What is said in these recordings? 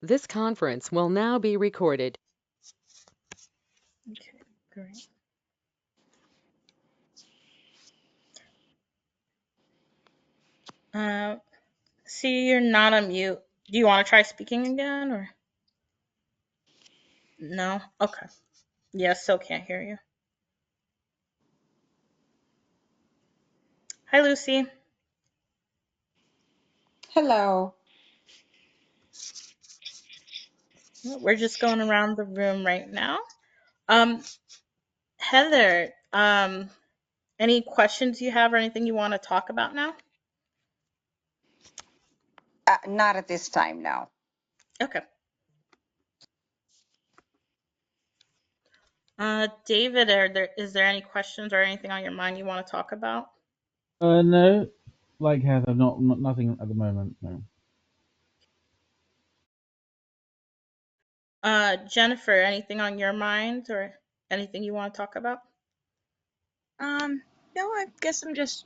This conference will now be recorded. Okay, great. See, you're not on mute. Do you want to try speaking again or no? Okay. Yeah, still can't hear you. Hi, Lucy. Hello. We're just going around the room right now. Um, Heather, any questions you have or anything you want to talk about now? Not at this time, no. Okay. David, is there any questions or anything on your mind you want to talk about? No, like Heather, not nothing at the moment. No. Jennifer, anything on your mind or anything you want to talk about? No, I guess I'm just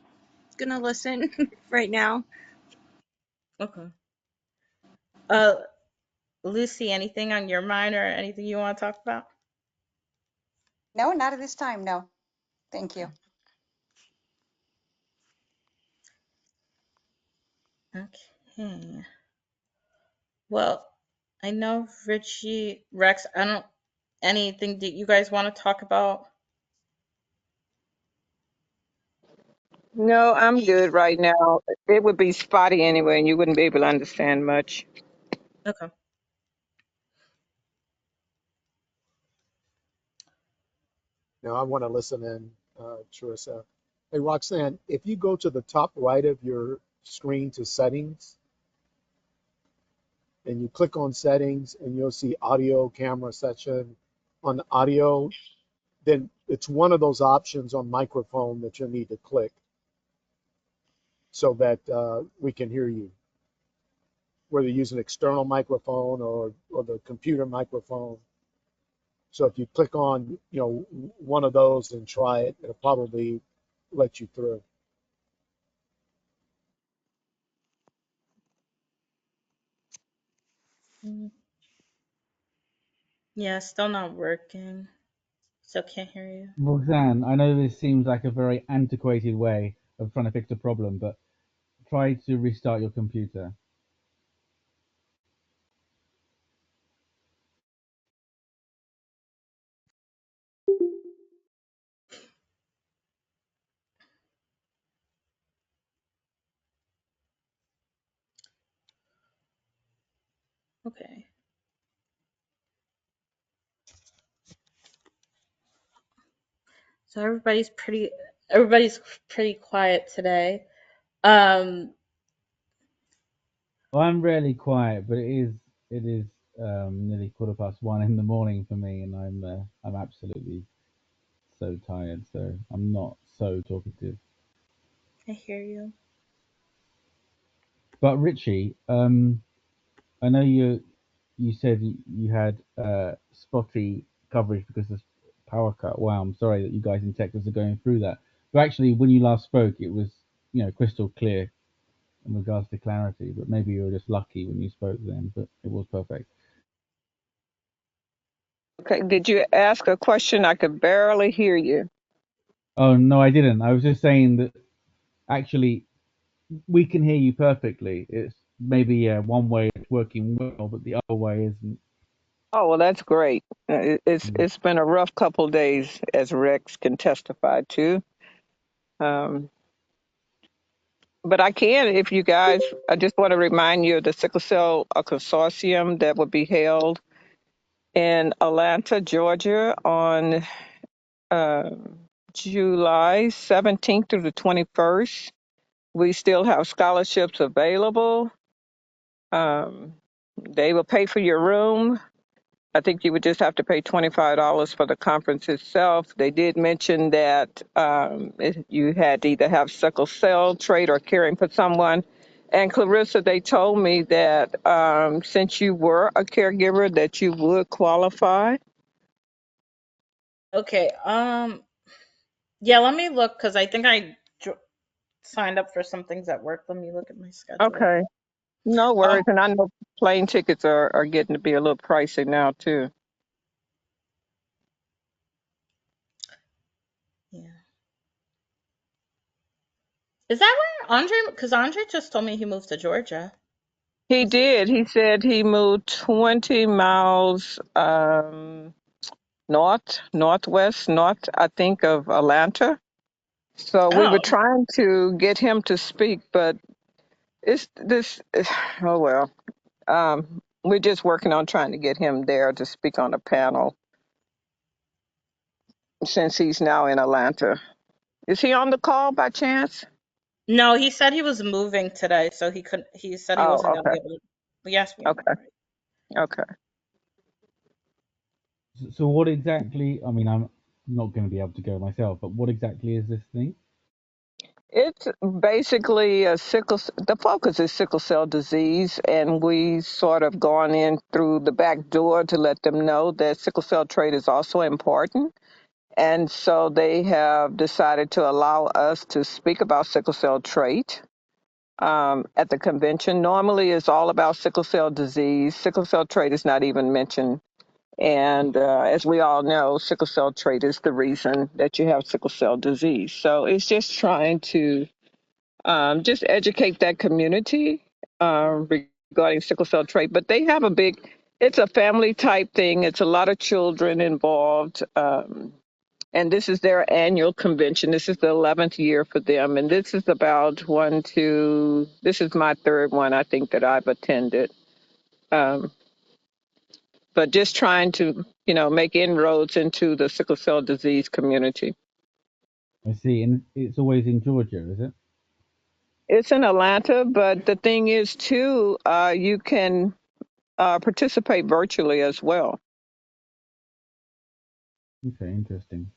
gonna listen right now. Okay. Uh, Lucy, anything on your mind or anything you want to talk about? No, not at this time, no. Thank you. Okay. Well, I know Richie, Rex, I don't, anything that you guys want to talk about? No, I'm good right now. It would be spotty anyway, and you wouldn't be able to understand much. Okay. Now I want to listen in, Teresa. Hey, Roxanne, if you go to the top right of your screen to settings and you click on settings and you'll see audio camera section on the audio, then it's one of those options on microphone that you'll need to click so that we can hear you, whether you use an external microphone or the computer microphone. So if you click on, one of those and try it, it'll probably let you through. Mm, yeah, still not working. Still can't hear you. Roxanne, I know this seems like a very antiquated way of trying to fix a problem, but try to restart your computer. Okay. So everybody's pretty quiet today. Um, Well, I'm rarely quiet, but it is nearly 1:15 in the morning for me, and I'm absolutely so tired. So I'm not so talkative. I hear you. But Richie, I know you said you had spotty coverage because of power cut. Wow, I'm sorry that you guys in Texas are going through that. But actually, when you last spoke, it was crystal clear in regards to clarity. But maybe you were just lucky when you spoke then. But it was perfect. Okay, did you ask a question? I could barely hear you. Oh no, I didn't. I was just saying that actually we can hear you perfectly. It's maybe one way it's working well, but the other way isn't. Oh, well, that's great. Mm. It's been a rough couple days, as Rex can testify to. Um, but I can, if you guys, I just want to remind you of the Sickle Cell Consortium that will be held in Atlanta, Georgia on uh, July 17th through the 21st. We still have scholarships available. Um, they will pay for your room. I think you would just have to pay $25 for the conference itself. They did mention that you had to either have sickle cell trait or caring for someone. And Clarissa, they told me that since you were a caregiver, that you would qualify. Okay. Yeah, let me look because I think I signed up for some things at work. Let me look at my schedule. Okay. No Um, worries. And I know plane tickets are getting to be a little pricey now, too. yeah. Is that where Andre? Because Andre just told me he moved to Georgia. He Is it? did. He said he moved 20 miles northwest, north, I think, of Atlanta. So we were Oh, trying to get him to speak, but it's this, oh well. We're just working on trying to get him there to speak on a panel since he's now in Atlanta. Is he on the call by chance? no, he said he was moving today, so he couldn't. He said he Oh, wasn't gonna okay. be able to. Yes, ma'am. Okay. Okay. So what exactly? I mean, I'm not going to be able to go myself, but what exactly is this thing? It's basically the focus is sickle cell disease, and we sort of gone in through the back door to let them know that sickle cell trait is also important. And so they have decided to allow us to speak about sickle cell trait at the convention. Normally, it's all about sickle cell disease. Sickle cell trait is not even mentioned. And as we all know, sickle cell trait is the reason that you have sickle cell disease. So it's just trying to just educate that community regarding sickle cell trait. But they have it's a family type thing. It's a lot of children involved. And this is their annual convention. This is the 11th year for them. And this is this is my third one, I think, that I've attended. Um, but just trying to, make inroads into the sickle cell disease community. I see, and it's always in Georgia, is it? It's in Atlanta, but the thing is, too, you can participate virtually as well. Okay, interesting.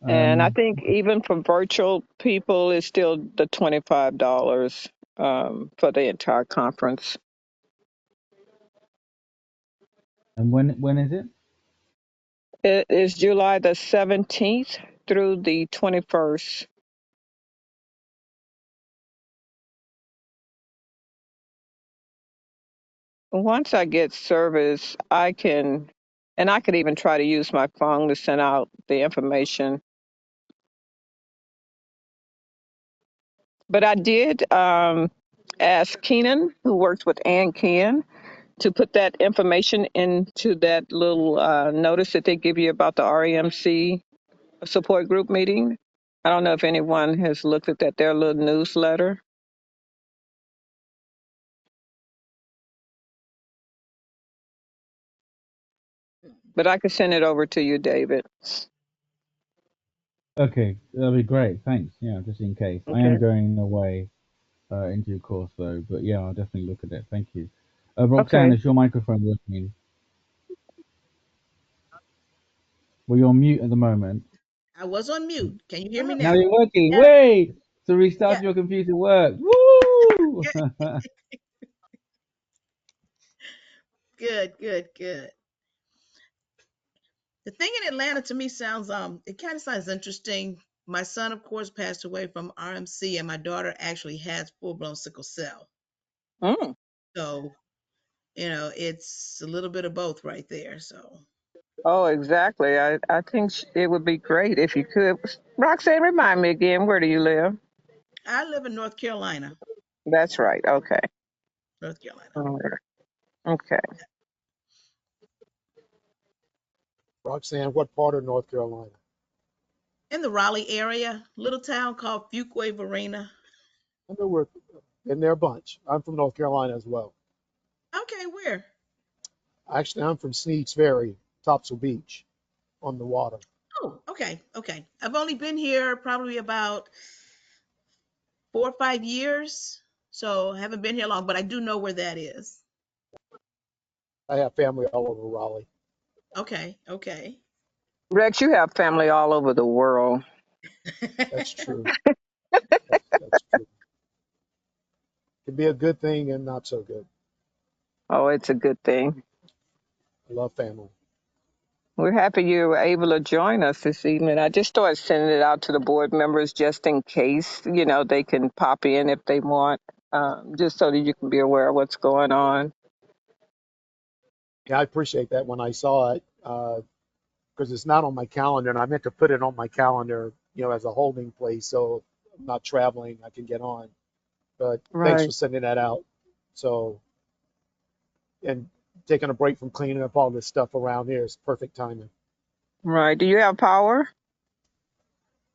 And I think even for virtual people, it's still the $25 for the entire conference. And when is it? It is July the 17th through the 21st. Once I get service, and I could even try to use my phone to send out the information. But I did ask Keenan, who works with Ann Ken, to put that information into that little notice that they give you about the REMC support group meeting. I don't know if anyone has looked at that, their little newsletter, but I could send it over to you, David. Okay, that'll be great. Thanks. Yeah, just in case. I Okay. am going away in due course, though. But yeah, I'll definitely look at it. Thank you. Roxanne, Okay. is your microphone working? Well, you're on mute at the moment. I was on mute. Can you hear me Now now? you're working. Yeah, Wait! So restart yeah, your computer work. Woo! Good, good, good. The thing in Atlanta to me sounds it kind of sounds interesting. My son, of course, passed away from RMC, and my daughter actually has full blown sickle cell. Mm. So, it's a little bit of both right there. So, Oh, exactly. I think it would be great if you could. Roxanne, remind me again, where do you live? I live in North Carolina. That's right. Okay. North Carolina. All right. Okay. Roxanne, what part of North Carolina? In the Raleigh area, little town called Fuquay Varina. I know we're in their bunch. I'm from North Carolina as well. Okay, where? Actually, I'm from Sneads Ferry, Topsail Beach, on the water. Oh, okay, okay. I've only been here probably about 4 or 5 years. So I haven't been here long, but I do know where that is. I have family all over Raleigh. Okay, okay. Rex, you have family all over the world. That's true. That's true. Can be a good thing and not so good. Oh, it's a good thing. I love family. We're happy you were able to join us this evening. I just started sending it out to the board members just in case, they can pop in if they want. just so that you can be aware of what's going on. Yeah, I appreciate that when I saw it, because it's not on my calendar, and I meant to put it on my calendar, as a holding place, so I'm not traveling, I can get on. But thanks Right. for sending that out. So, and taking a break from cleaning up all this stuff around here is perfect timing. Right. Do you have power?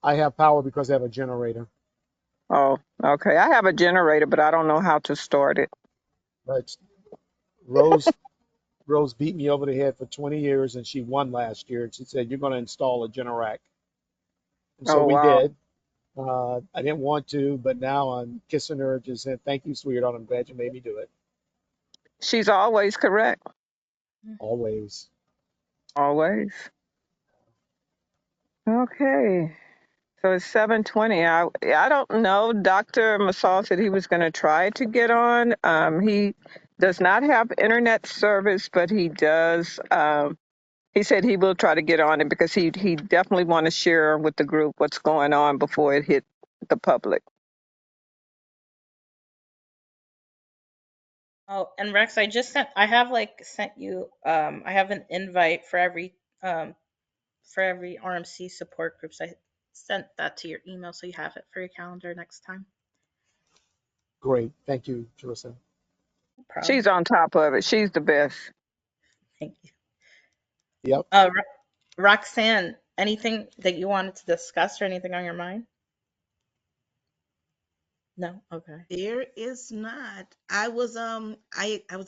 I have power because I have a generator, Oh, okay. I have a generator, but I don't know how to start it. but Rose Rose beat me over the head for 20 years, and she won last year. And she said, "You're going to install a Generac," and so Oh, we wow. did. I didn't want to, but now I'm kissing her, just saying, "Thank you, sweetheart. I'm glad you made me do it." She's always correct. Always. Always. Okay. So it's 7:20. I don't know. Dr. Masal said he was going to try to get on. He does not have internet service, but he does. He said he will try to get on it because he definitely want to share with the group what's going on before it hit the public. Oh, and Rex, I have like sent you, I have an invite for every RMC support groups. I sent that to your email so you have it for your calendar next time. Great. Thank you, Teresa. No problem. She's on top of it. She's the best. Thank you. Yep. Roxanne, anything that you wanted to discuss or anything on your mind? No? Okay. There is not. I was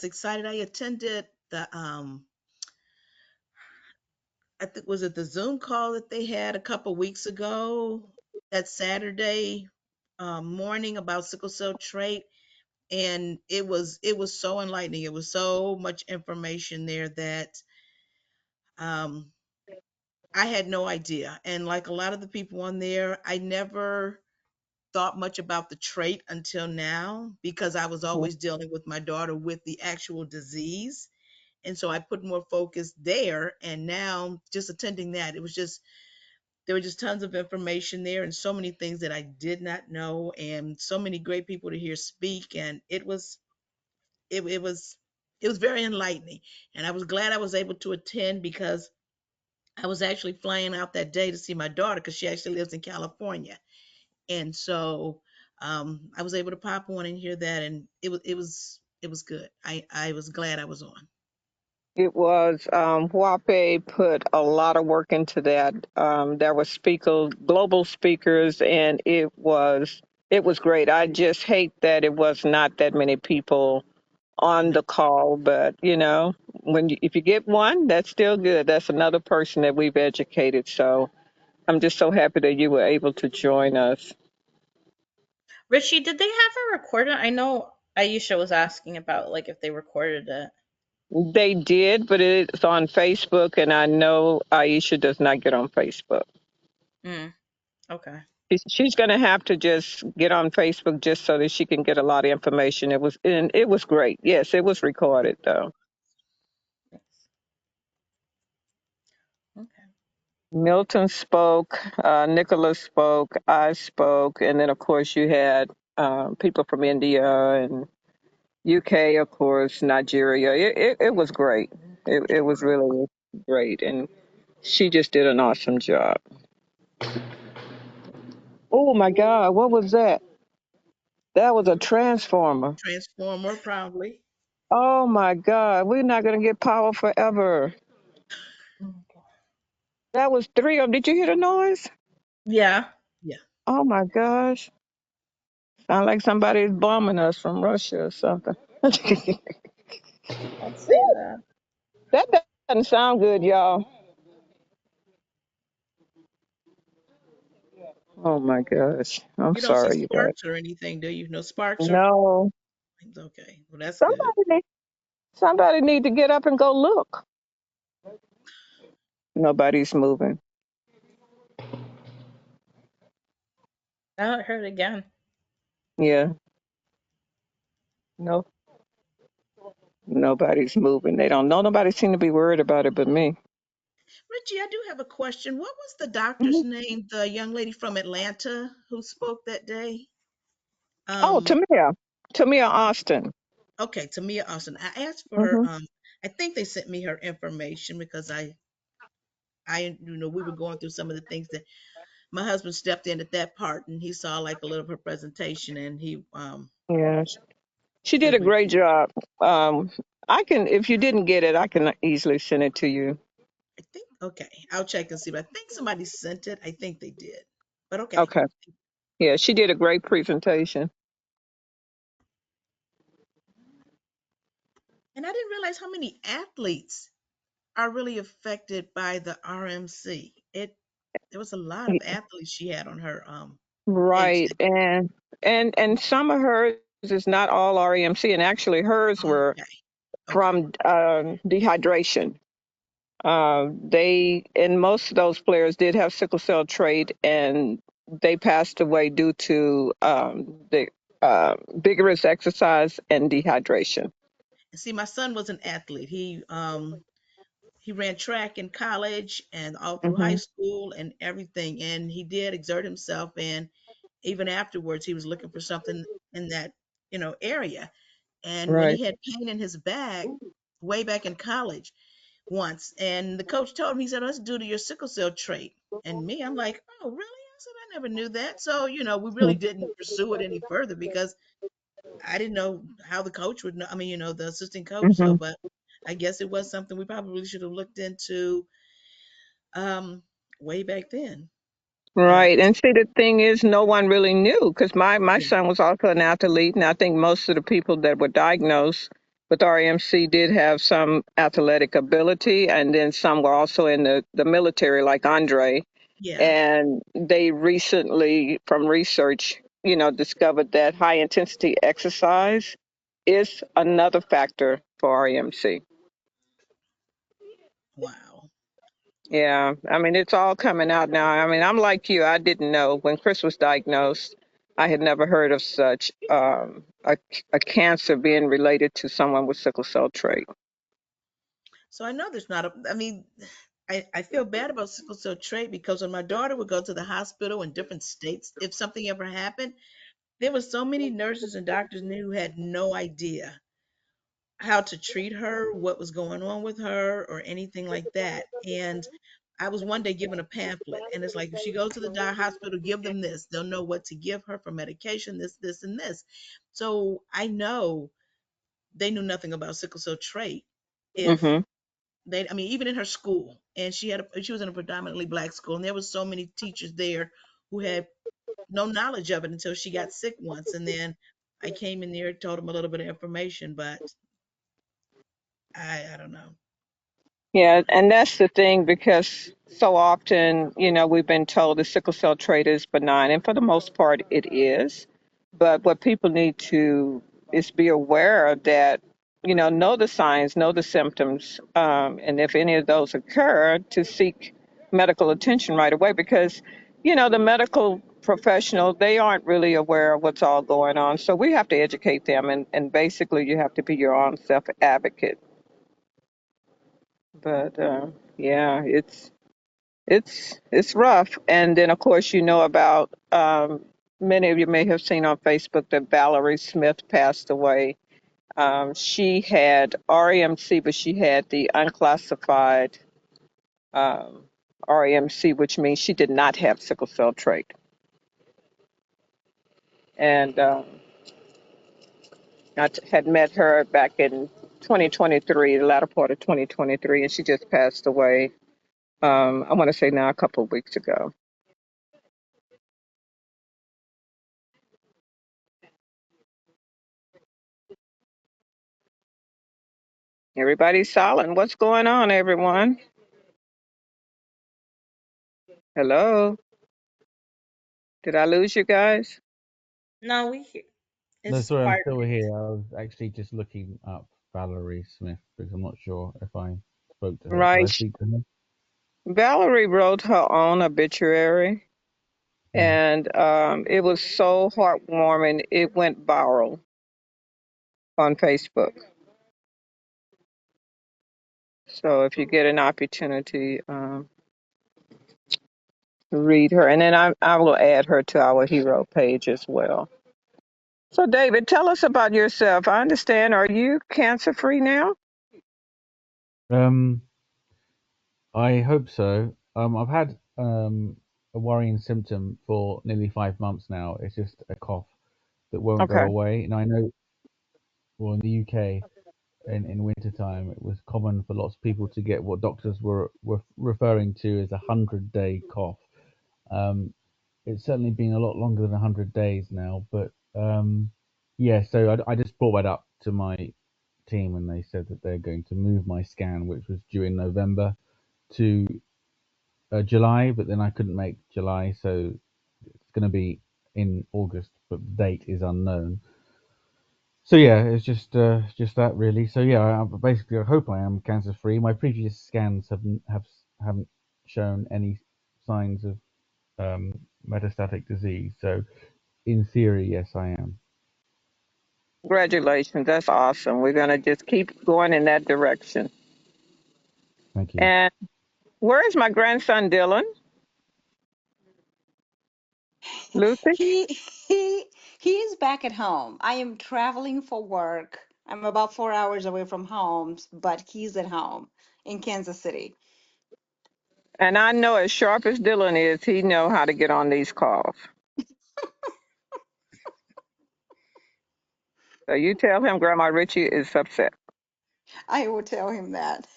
excited. I attended the I think was it the Zoom call that they had a couple weeks ago, that Saturday morning, about sickle cell trait, and it was so enlightening. It was so much information there that um I had no idea. And like a lot of the people on there, I never thought much about the trait until now, because I was Mhm. always dealing with my daughter with the actual disease. And so I put more focus there. And now just attending that, there were just tons of information there and so many things that I did not know, and so many great people to hear speak. And it was very enlightening. And I was glad I was able to attend, because I was actually flying out that day to see my daughter, because she actually lives in California. And so I was able to pop on and hear that, and it was good. I was glad I was on. It was Huape put a lot of work into that. There were global speakers, and it was great. I just hate that it was not that many people on the call, but if you get one, that's still good. That's another person that we've educated. So I'm just so happy that you were able to join us. Richie, did they have it recorded? I know Aisha was asking about like if they recorded it. They did, but it's on Facebook, and I know Aisha does not get on Facebook. Mm, okay. She's going to have to just get on Facebook just so that she can get a lot of information. It was great. Yes, it was recorded though. Thanks. Okay. Milton spoke, Nicholas spoke, I spoke, and then of course you had people from India and UK, of course, Nigeria. It was great. It was really great, and she just did an awesome job. Oh my God, what was that? That was a transformer. Transformer, probably. Oh my God, we're not gonna get power forever. Okay. That was three of them. Did you hear the noise? Yeah. Yeah. Oh my gosh. Sound like somebody's bombing us from Russia or something. Don't say that. That doesn't sound good, y'all. Oh my gosh. I'm You don't see sorry, you guys. sparks or anything, do you? No sparks or No. okay. Well, that's good. Somebody need, somebody need to get up and go look. Nobody's moving. Now it hurt again. Yeah. No. Nobody's moving. They don't know. Nobody seem to be worried about it but me. Richie, I do have a question. What was the doctor's Mhm. name? The young lady from Atlanta who spoke that day? Oh, Um, Tamia. Tamia Austin. Okay, Tamia Austin. I asked for her. Hmm. I think they sent me her information because we were going through some of the things that my husband stepped in at that part, and he saw like a little of her presentation, and he Yes, she did a agreed great to. job. I can, if you didn't get it, I can easily send it to you. I think okay. I'll check and see, but I think somebody sent it. I think they did, but okay. Okay. Yeah, she did a great presentation. And I didn't realize how many athletes are really affected by the RMC. There was a lot of athletes she had on her page. Right, and some of hers is not all REMC, and actually hers were Okay, okay. from dehydration. They and most of those players did have sickle cell trait, and they passed away due to the vigorous exercise and dehydration. And see, my son was an athlete. He ran track in college and all through high Hmm. school and everything, and he did exert himself. And even afterwards, he was looking for something in that area. And when he Right. had pain in his back, way back in college once, and the coach told him, he said, "Oh, that's due to your sickle cell trait." And me, I'm like, "Oh, really?" I said, "I never knew that." So, we really didn't pursue it any further because I didn't know how the coach would know. I mean, the assistant coach. So, Hmm. but I guess it was something we probably should have looked into um, way back then. But Right. And see, the thing is, no one really knew because my yeah, son was also an athlete. And I think most of the people that were diagnosed with REMC did have some athletic ability. And then some were also in the military, like Andre. yeah, And they recently, from research, discovered that high intensity exercise is another factor for REMC. wow. Yeah, I mean, it's all coming out now. I mean, I'm like you. I didn't know when Chris was diagnosed. I had never heard of such a cancer being related to someone with sickle cell trait. So I know there's not a. I mean, I feel bad about sickle cell trait because when my daughter would go to the hospital in different states, if something ever happened, there were so many nurses and doctors who had no idea how to treat her, what was going on with her, or anything like that. And I was one day given a pamphlet, and it's like, if she goes to the hospital, give them this. They'll know what to give her for medication, this, and this. So I know they knew nothing about sickle cell trait. If Hmm. I mean, even in her school, and she was in a predominantly black school, and there was so many teachers there who had no knowledge of it until she got sick once, and then I came in there, told them a little bit of information, but I don't know. Yeah, and that's the thing because so often, we've been told the sickle cell trait is benign, and for the most part, it is. But what people need to is be aware that, know the signs, know the symptoms, and if any of those occur, to seek medical attention right away because, the medical professional, they aren't really aware of what's all going on. So we have to educate them, and basically, you have to be your own self advocate. But yeah, it's rough. And then of course about many of you may have seen on Facebook that Valerie Smith passed away. She had REMC, but she had the unclassified um, REMC, which means she did not have sickle cell trait. And had met her back in 2023, the latter part of 2023, and she just passed away. I want to say now a couple of weeks ago. Everybody's silent. What's going on, everyone? Hello? Did I lose you guys? No, No, it's sorry, I'm quiet. still here. I was actually just looking up Valerie Smith because I'm not sure if I spoke to her. Did I Right. speak to her? Valerie wrote her own obituary, Hmm. and it was so heartwarming. It went viral on Facebook. So if you get an opportunity, read her. And then I will add her to our hero page as well. So, David, tell us about yourself. I understand. Are you cancer free now? Um, I hope so. I've had a worrying symptom for nearly 5 months now. It's just a cough that won't go Okay. away. And I know, well, in the UK, in winter time, it was common for lots of people to get what doctors were referring to as a 100-day cough. Um, it's certainly been a lot longer than 100 days now, but yeah. So I just brought that up to my team, and they said that they're going to move my scan, which was due in November, to July, but then I couldn't make July, so it's going to be in August, but the date is unknown. So yeah, it's just that really. So yeah, basically I hope I am cancer free. My previous scans haven't shown any signs of metastatic disease. So in theory, yes, I am. Congratulations. That's awesome. We're going to just keep going in that direction. Thank you. And where is my grandson, Dylan? Lucy? He he he's back at home. I am traveling for work. I'm about 4 hours away from home, but he's at home in Kansas City. And I know as sharp as Dylan is, he know how to get on these calls. So you tell him Grandma Richie is upset. I will tell him that.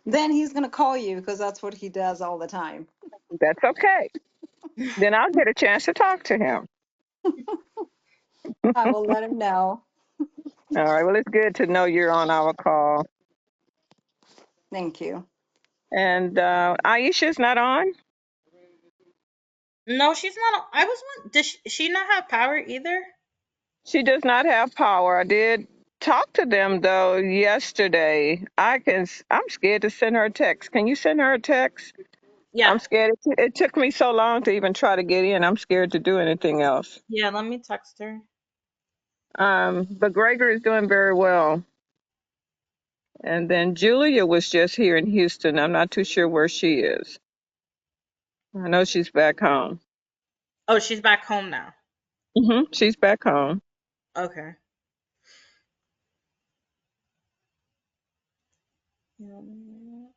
Then he's gonna call you because that's what he does all the time. That's okay. Then I'll get a chance to talk to him. I will let him know. All right. Well, it's good to know you're on our call. Thank you. And Aisha's not on. No, she's not. I was one. Does she not have power either? She does not have power. I did talk to them though yesterday. I'm scared to send her a text. Can you send her a text? Yeah. I'm scared. It took me so long to even try to get in. I'm scared to do anything else. Yeah, let me text her. But Gregor is doing very well. And then Julia was just here in Houston. I'm not too sure where she is. I know she's back home. Oh, she's back home now. She's back home. Okay. Mm,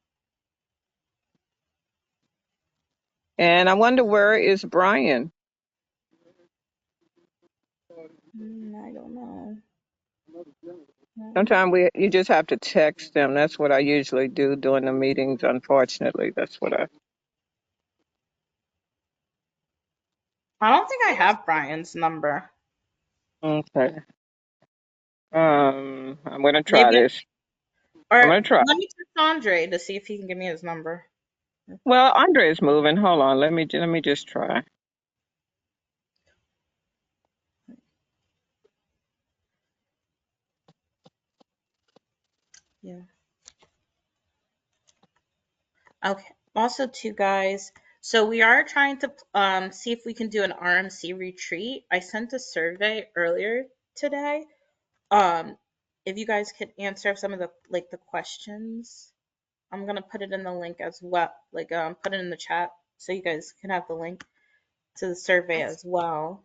And I wonder where is Brian? I don't know. Sometimes you just have to text them. That's what I usually do during the meetings. Unfortunately, that's what I. I don't think I have Brian's number. Okay. I'm gonna try Maybe, this. or I'm gonna try. let me text Andre to see if he can give me his number. Well, Andre is moving. Hold on. Let me just try. Yeah. Okay. Also, too, guys. So we are trying to see if we can do an RMC retreat. I sent a survey earlier today. Um, if you guys could answer some of the questions, I'm gonna put it in the link as well. Put it in the chat so you guys can have the link to the survey I, as well.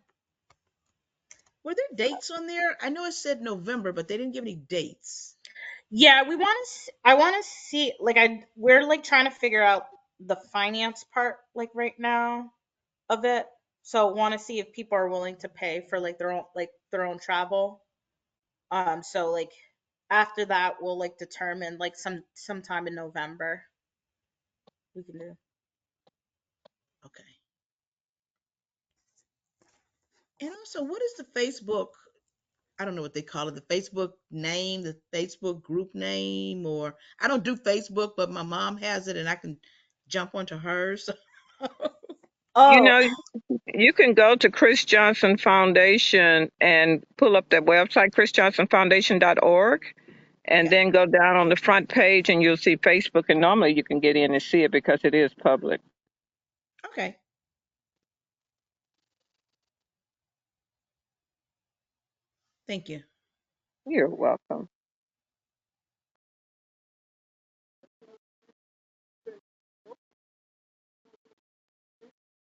were there dates on there? I know it said November, but they didn't give any dates. Yeah, we want to. I want to see. We're trying to figure out the finance part right now of it. So want to see if people are willing to pay for their own travel. So after that, we'll determine sometime in November we can do. Okay. And also, what is the Facebook? I don't know what they call it. The Facebook name, the Facebook group name, or I don't do Facebook, but my mom has it, and I can jump onto hers. You Oh, know, you can go to Chris Johnson Foundation and pull up that website, chrisjohnsonfoundation.org, and Okay. then go down on the front page and you'll see Facebook. And normally you can get in and see it because it is public. Okay. Thank you. You're welcome.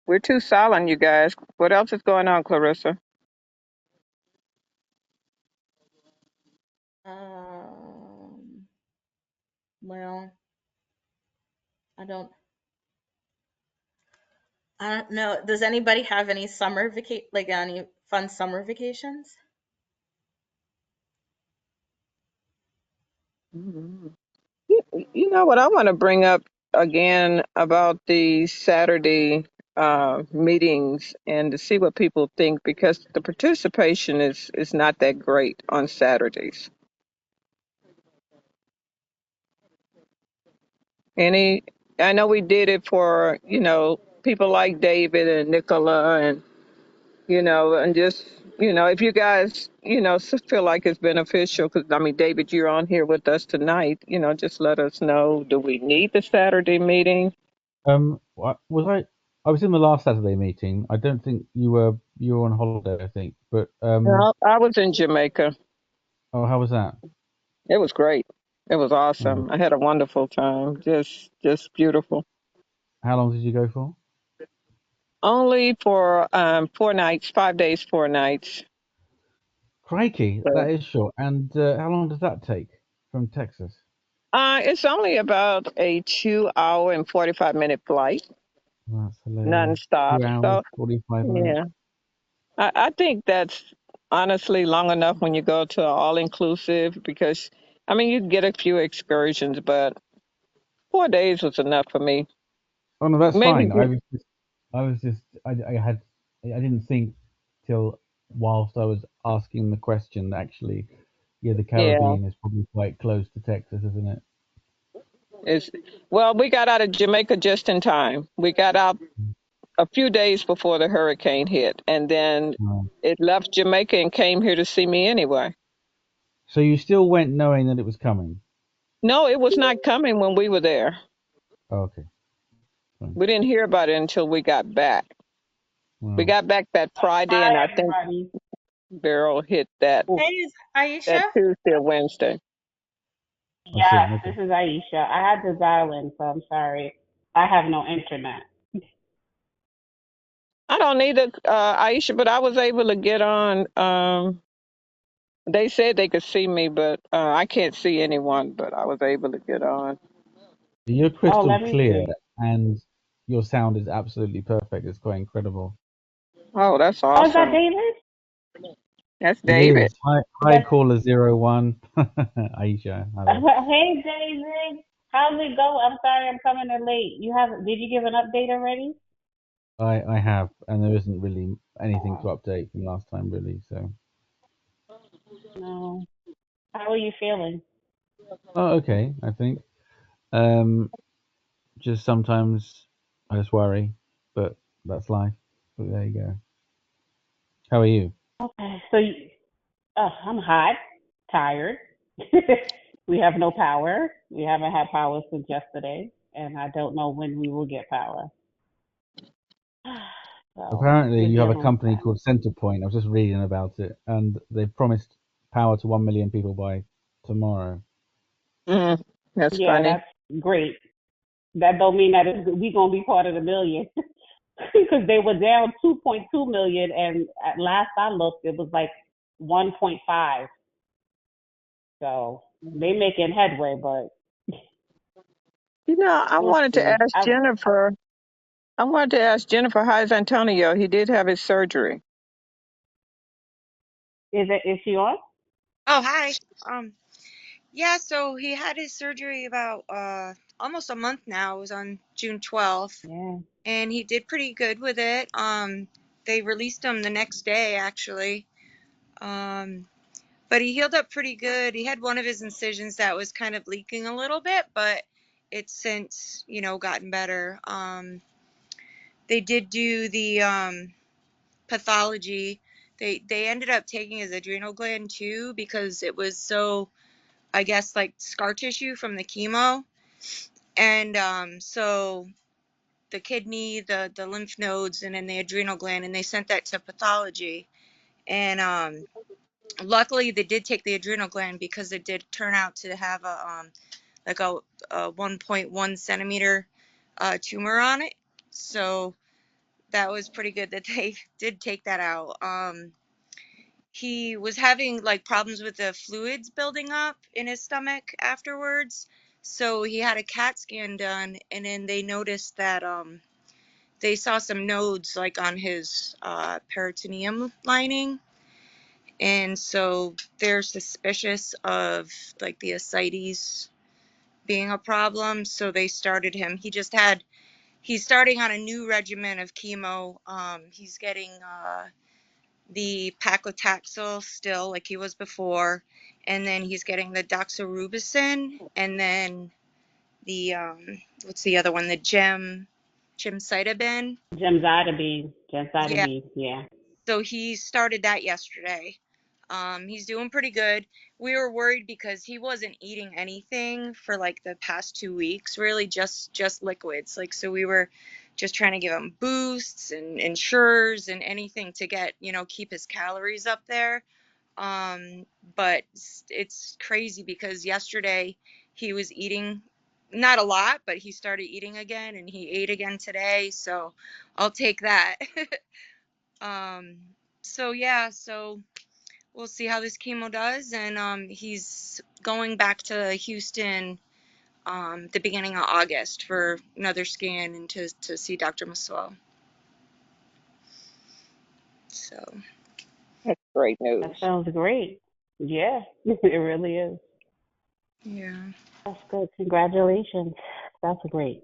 We're too silent, you guys. What else is going on, Clarissa? Well, I don't I don't know. Does anybody have any like any fun summer vacations? Mhm. You know what I want to bring up again about the Saturday meetings and to see what people think because the participation is not that great on Saturdays. Any, I know we did it for people like David and Nicola and and just if you guys feel like it's beneficial because I mean David, you're on here with us tonight. Just let us know. Do we need the Saturday meeting? Was I? I was in the last Saturday meeting. I don't think you were. You were on holiday, I think. But No, I was in Jamaica. oh, how was that? It was great. It was Oh, awesome. I had a wonderful time. Just beautiful. how long did you go for? Only for 4 nights, 5 days, 4 nights. Crikey, So, that is short. And how long does that take from Texas? it's only about a 2 hour and 45 minute flight, That's hilarious. nonstop. 2 hours, So 45 minutes. yeah, I think that's honestly long enough when you go to all inclusive because I mean you get a few excursions, but 4 days was enough for me. Oh no, that's Maybe fine. I didn't think till whilst I was asking the question that actually, yeah, the yeah. Caribbean is probably quite close to Texas, isn't it? It's well, we got out of Jamaica just in time. We got out a few days before the hurricane hit, and then Oh. it left Jamaica and came here to see me anyway. So you still went knowing that it was coming? No, it was not coming when we were there. Oh, okay, fine. We didn't hear about it until we got back. We Wow. got back that Friday, Hi, and I think everybody. Beryl hit that Oh, Hey, is Aisha? that Tuesday or Wednesday. I see. yes, Okay. this is Aisha. I had to dial in, so I'm sorry. I have no internet. I don't need a Aisha, but I was able to get on. They said they could see me, but I can't see anyone. But I was able to get on. You're Oh, crystal let me clear, see. and your sound is absolutely perfect. It's quite incredible. Oh, that's Oh, is that awesome. David? That's It David. is. Hi, That's caller 01. Aisha, hello. hey, David. How's it go? I'm sorry, I'm coming in late. You have? Did you give an update already? I have, and there isn't really anything to Oh, update from last time, really. So, no. How are you feeling? oh, okay. I think um, just sometimes I just worry, but that's life. But there you go. How are you? Okay, so I'm hot, tired. We have no power. We haven't had power since yesterday, and I don't know when we will get power. So Apparently, we're you have a dealing with company that. called Centrepoint. I was just reading about it, and they've promised power to 1 million people by tomorrow. Mm, that's Yeah, funny. that's great. That don't mean that we gonna be part of the million because they were down 2.2 million, and at last I looked, it was like 1.5. So they making headway, but I we'll wanted to see. ask Jennifer. I wanted to ask Jennifer, how's Antonio? He did have his surgery. Is she on? Oh, hi. Um, yeah, so he had his surgery about almost a month now. It was on June 12th, Yeah. and he did pretty good with it. They released him the next day actually. Um, but he healed up pretty good. He had one of his incisions that was kind of leaking a little bit, but it's since, gotten better. They did do the pathology. They ended up taking his adrenal gland too because it was so, I guess, like scar tissue from the chemo. And so the kidney, the lymph nodes, and then the adrenal gland, and they sent that to pathology. And luckily, they did take the adrenal gland because it did turn out to have a 1.1 centimeter tumor on it. So that was pretty good that they did take that out. He was having like problems with the fluids building up in his stomach afterwards. So he had a CAT scan done, and then they noticed that they saw some nodes like on his peritoneum lining, and so they're suspicious of like the ascites being a problem. So they started him. He's starting on a new regimen of chemo. He's getting the paclitaxel still like he was before, and then he's getting the doxorubicin, and then the what's the other one? The gemcitabine. Yeah. Gemcitabine, yeah. So he started that yesterday. He's doing pretty good. We were worried because he wasn't eating anything for like the past 2 weeks, really just liquids. Like, so we were just trying to give him boosts and ensures and anything to get, keep his calories up there. Um, but it's crazy because yesterday he was eating not a lot, but he started eating again and he ate again today. So I'll take that. um, so yeah, so we'll see how this chemo does. And he's going back to Houston the beginning of August for another scan and to see Dr. Maswell. So That's great That news. sounds great. Yeah, it really is. yeah, That's good. Congratulations. That's great.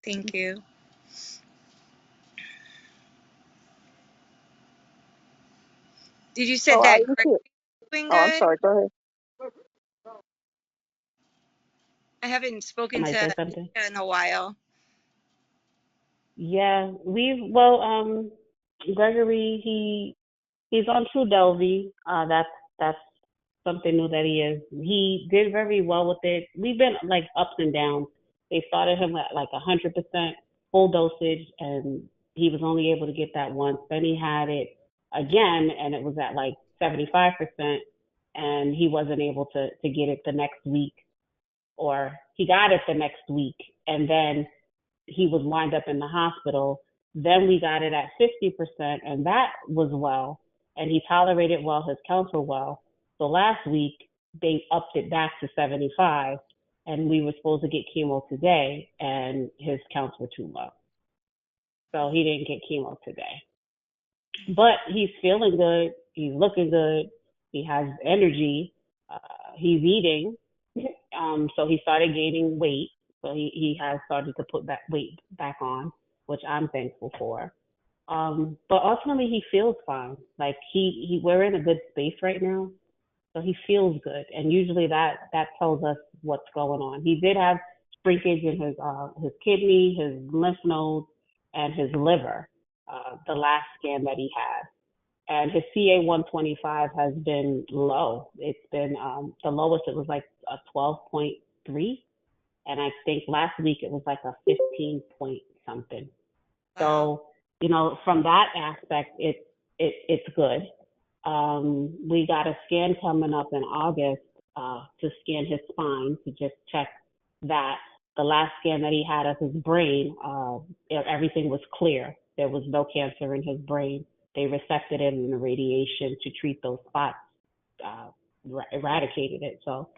thank you. Did you Oh, said I that didn't Greg see it. is doing Oh, I'm good? sorry. Go ahead. I haven't spoken to Somebody say something? Anisha in a while. Yeah, Gregory, he's on Trodelvy. That's something new that he is. He did very well with it. We've been like ups and downs. They started him at like 100% full dosage, and he was only able to get that once. Then he had it again, and it was at like 75%, and he wasn't able to get it the next week, or he got it the next week, and then he was lined up in the hospital. Then we got it at 50%, and that was well. And he tolerated well, his counts were well. So last week, they upped it back to 75, and we were supposed to get chemo today, and his counts were too low. So he didn't get chemo today. But he's feeling good. He's looking good. He has energy. Uh, he's eating. So he started gaining weight. So he has started to put that weight back on, which I'm thankful for. But ultimately he feels fine. Like we're in a good space right now. So he feels good. And usually that tells us what's going on. He did have shrinkage in his kidney, his lymph nodes, and his liver, the last scan that he had. And his CA 125 has been low. It's been the lowest, it was like a 12.3. And I think last week it was like a 15 point something. Wow. So, from that aspect, it's good. We got a scan coming up in August to scan his spine to just check that. The last scan that he had of his brain, everything was clear. There was no cancer in his brain. They resected it, and the radiation to treat those spots uh, eradicated it. So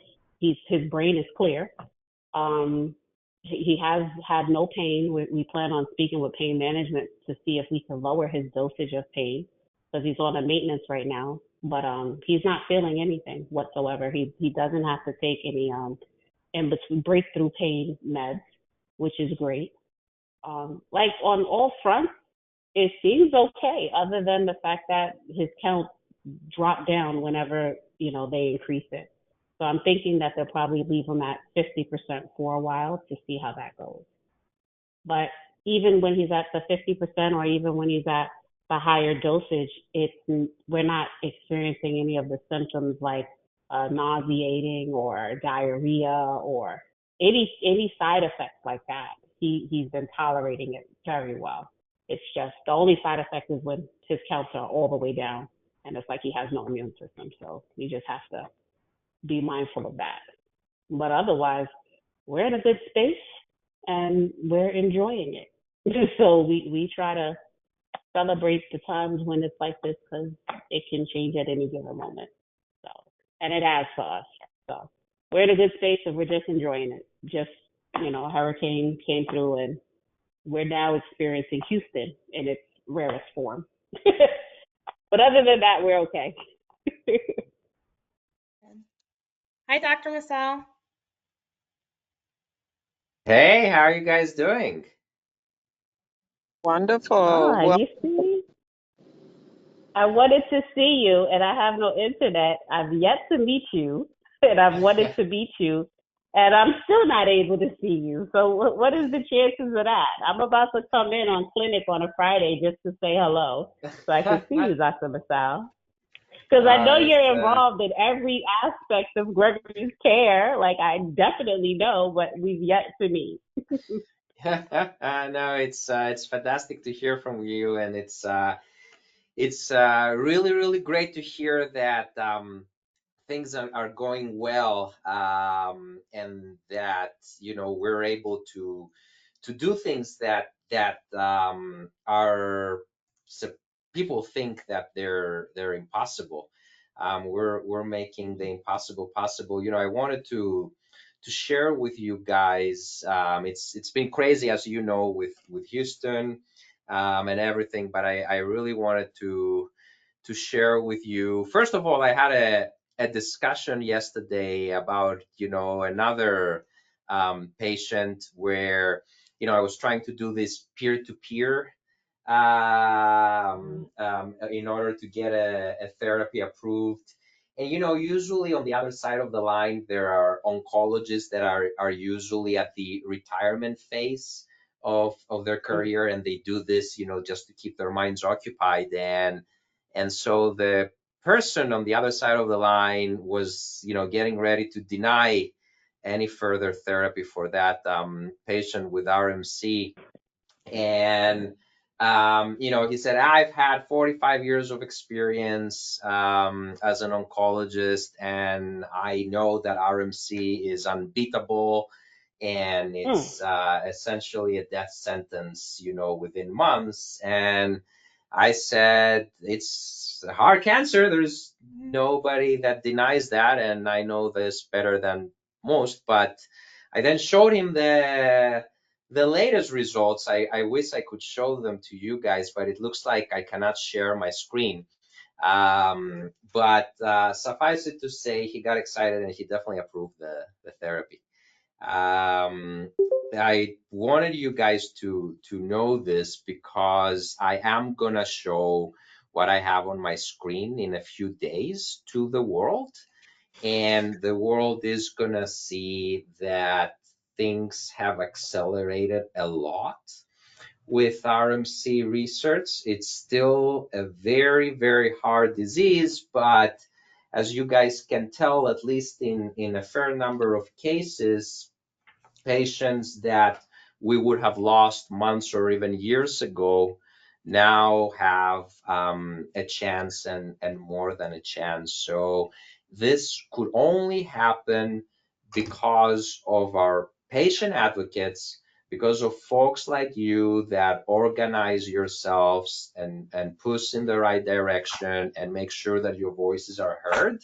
his brain is clear. Um, he has had no pain. We plan on speaking with pain management to see if we can lower his dosage of pain because he's on a maintenance right now. But he's not feeling anything whatsoever. He doesn't have to take any in between breakthrough pain meds, which is great. Like on all fronts, it seems okay, other than the fact that his count dropped down whenever they increase it. So I'm thinking that they'll probably leave him at 50% for a while to see how that goes. But even when he's at the 50%, or even when he's at the higher dosage, we're not experiencing any of the symptoms like nauseating or diarrhea or any side effects like that. He's been tolerating it very well. It's just the only side effect is when his counts are all the way down, and it's like he has no immune system. So we just have to be mindful of that. But otherwise, we're in a good space and we're enjoying it. So we try to celebrate the times when it's like this because it can change at any given moment. So, and it has for us. So we're in a good space and we're just enjoying it. Just, a hurricane came through and we're now experiencing Houston in its rarest form. But other than that, we're okay. Hi, Dr. Massal. Hey, how are you guys doing? Wonderful. Ah, Well, you see? I wanted to see you and I have no internet. I've yet to meet you and I've wanted to meet you and I'm still not able to see you. So what is the chances of that? I'm about to come in on clinic on a Friday just to say hello so I can see you, Dr. Masal. Because I know It's you're involved in every aspect of Gregory's care. Like I definitely know, but we've yet to meet. no, it's fantastic to hear from you, and it's really really great to hear that things are going well, and that we're able to do things that are people think that they're impossible. We're making the impossible possible. I wanted to share with you guys. It's been crazy, as you know, with Houston, and everything, but I really wanted to share with you. First of all, I had a discussion yesterday about another patient where I was trying to do this peer-to-peer in order to get a therapy approved. And usually on the other side of the line, there are oncologists that are usually at the retirement phase of their career, and they do this, just to keep their minds occupied. And so the person on the other side of the line was, getting ready to deny any further therapy for that patient with RMC. And he said, I've had 45 years of experience as an oncologist, and I know that RMC is unbeatable, and Mm. it's essentially a death sentence, within months. And I said, it's hard cancer. There's nobody that denies that, and I know this better than most. But I then showed him the latest results. I wish I could show them to you guys, but it looks like I cannot share my screen. But suffice it to say, he got excited and he definitely approved the therapy. I wanted you guys to know this because I am gonna show what I have on my screen in a few days to the world, and the world is gonna see that things have accelerated a lot with RMC research. It's still a very, very hard disease, but as you guys can tell, at least in a fair number of cases, patients that we would have lost months or even years ago now have a chance, and more than a chance. So this could only happen because of our patient advocates, because of folks like you that organize yourselves and push in the right direction and make sure that your voices are heard.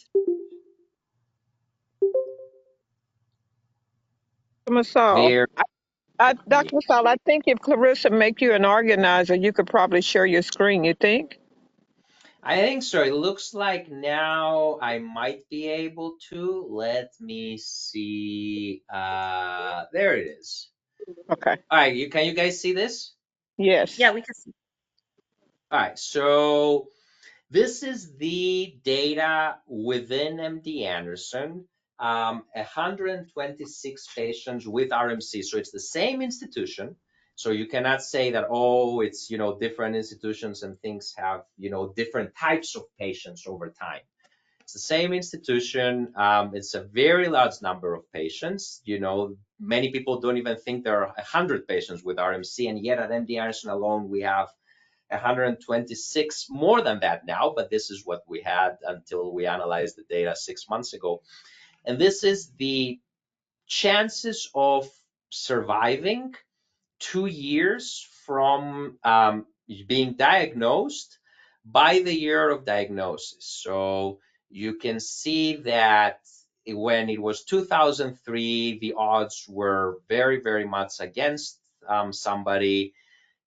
Masal, There, Dr. Masal, I think if Clarissa make you an organizer, you could probably share your screen, you think? I think so. It looks like now I might be able to. Let me see. There it is. Okay. All right, can you guys see this? Yes. Yeah, we can see. All right, so this is the data within MD Anderson. 126 patients with RMC. So it's the same institution. So you cannot say that, oh, it's, different institutions and things have, different types of patients over time. It's the same institution. It's a very large number of patients. Many people don't even think there are 100 patients with RMC, and yet at MD Anderson alone, we have 126, more than that now, but this is what we had until we analyzed the data 6 months ago. And this is the chances of surviving 2 years from being diagnosed by the year of diagnosis. So you can see that when it was 2003, the odds were very, very much against somebody.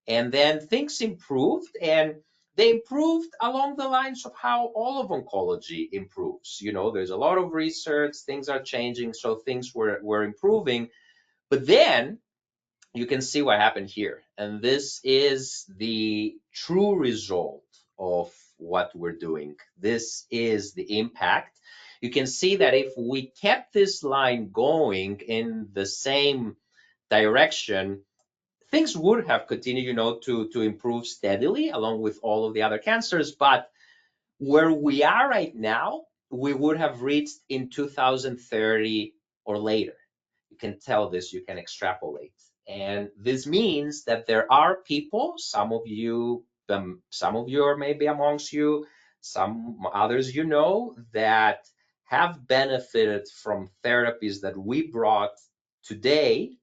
And then things improved, and they improved along the lines of how all of oncology improves. There's a lot of research, things are changing, so things were improving. But then you can see what happened here. And this is the true result of what we're doing. This is the impact. You can see that if we kept this line going in the same direction, things would have continued, to improve steadily along with all of the other cancers. But where we are right now, we would have reached in 2030 or later. You can tell this, you can extrapolate. And this means that there are people, some of you are maybe amongst you, some others that have benefited from therapies that we brought today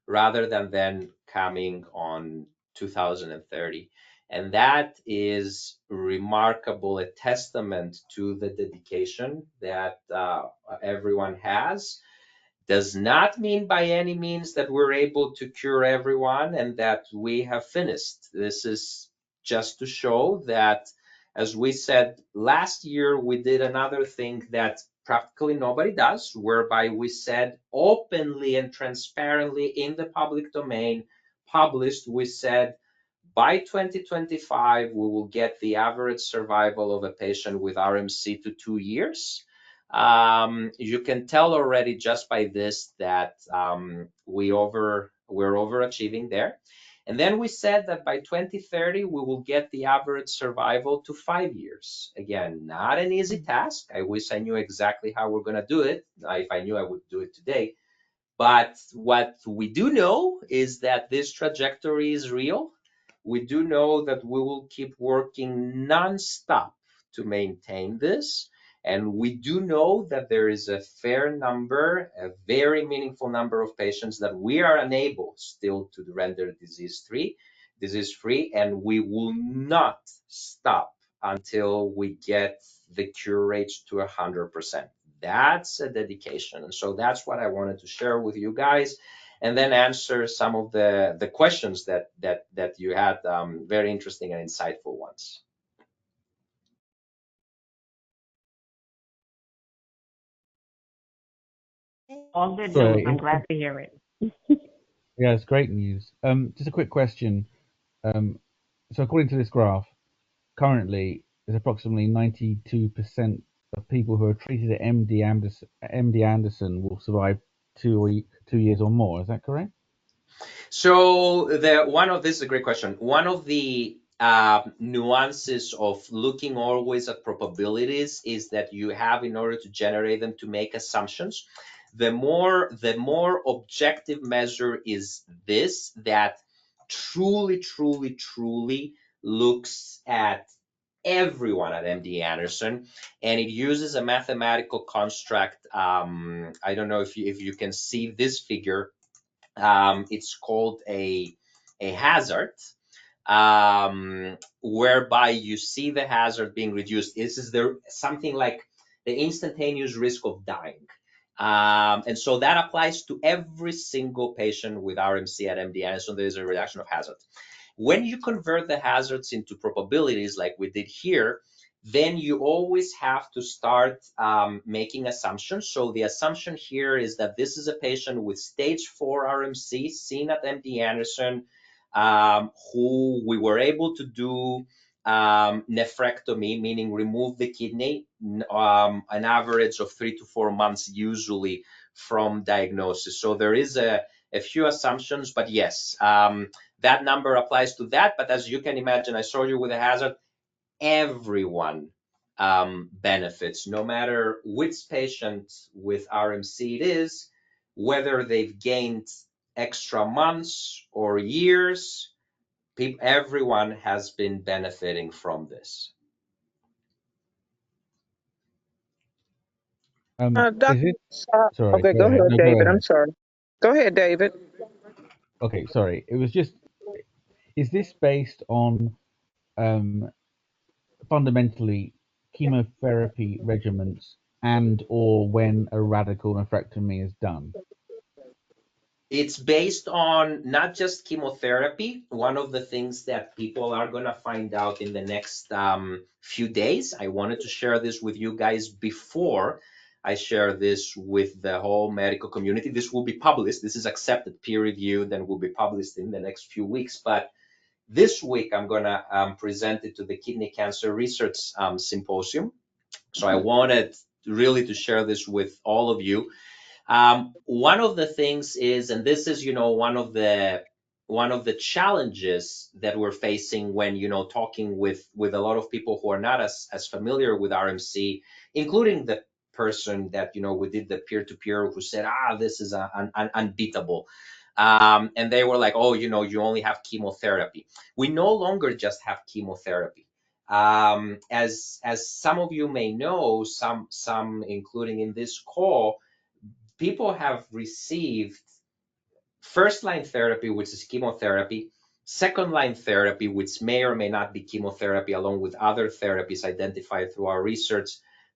rather than then coming on 2030. And that is remarkable, a testament to the dedication that everyone has. Does not mean by any means that we're able to cure everyone and that we have finished. This is just to show that, as we said last year, we did another thing that practically nobody does, whereby we said openly and transparently in the public domain, published, we said by 2025, we will get the average survival of a patient with RMC to 2 years. You can tell already just by this that we're overachieving there. And then we said that by 2030, we will get the average survival to 5 years. Again, not an easy task. I wish I knew exactly how we're going to do it. If I knew, I would do it today. But what we do know is that this trajectory is real. We do know that we will keep working nonstop to maintain this. And we do know that there is a fair number, a very meaningful number of patients that we are unable still to render disease-free, and we will not stop until we get the cure rates to 100%. That's a dedication. And so that's what I wanted to share with you guys, and then answer some of the questions that you had, very interesting and insightful ones. All good news. Sorry, I'm glad to hear it. yeah, it's great news. Just a quick question. So according to this graph, currently there's approximately 92% of people who are treated at MD Anderson will survive 2 years or more. Is that correct? So this is a great question. One of the nuances of looking always at probabilities is that you have, in order to generate them, to make assumptions. The more objective measure is this, that truly looks at everyone at MD Anderson, and it uses a mathematical construct. I don't know if you can see this figure. It's called a hazard, whereby you see the hazard being reduced. This is something like the instantaneous risk of dying. And so that applies to every single patient with RMC at MD Anderson. There is a reduction of hazard. When you convert the hazards into probabilities like we did here, then you always have to start making assumptions. So the assumption here is that this is a patient with stage 4 RMC seen at MD Anderson, who we were able to do nephrectomy, meaning remove the kidney, an average of 3 to 4 months usually from diagnosis. So there is a few assumptions, but yes, that number applies to that. But as you can imagine, I showed you with a hazard, everyone benefits, no matter which patient with RMC it is, whether they've gained extra months or years, everyone has been benefiting from this. Is it? Sorry, Okay, go go ahead. ahead, No, go David. ahead. I'm sorry. Go ahead, David. Okay, sorry. It was just, is this based on fundamentally chemotherapy regimens and or when a radical nephrectomy is done? It's based on not just chemotherapy. One of the things that people are going to find out in the next few days, I wanted to share this with you guys before I share this with the whole medical community. This will be published. This is accepted, peer reviewed, and will be published in the next few weeks. But this week, I'm going to present it to the Kidney Cancer Research Symposium. So I wanted really to share this with all of you. One of the things is, and this is, one of the challenges that we're facing when, talking with a lot of people who are not as familiar with RMC, including the person that, we did the peer-to-peer who said, this is unbeatable. And they were like, oh, you only have chemotherapy. We no longer just have chemotherapy. As some of you may know, some including in this call, people have received first line therapy, which is chemotherapy, second line therapy, which may or may not be chemotherapy, along with other therapies identified through our research,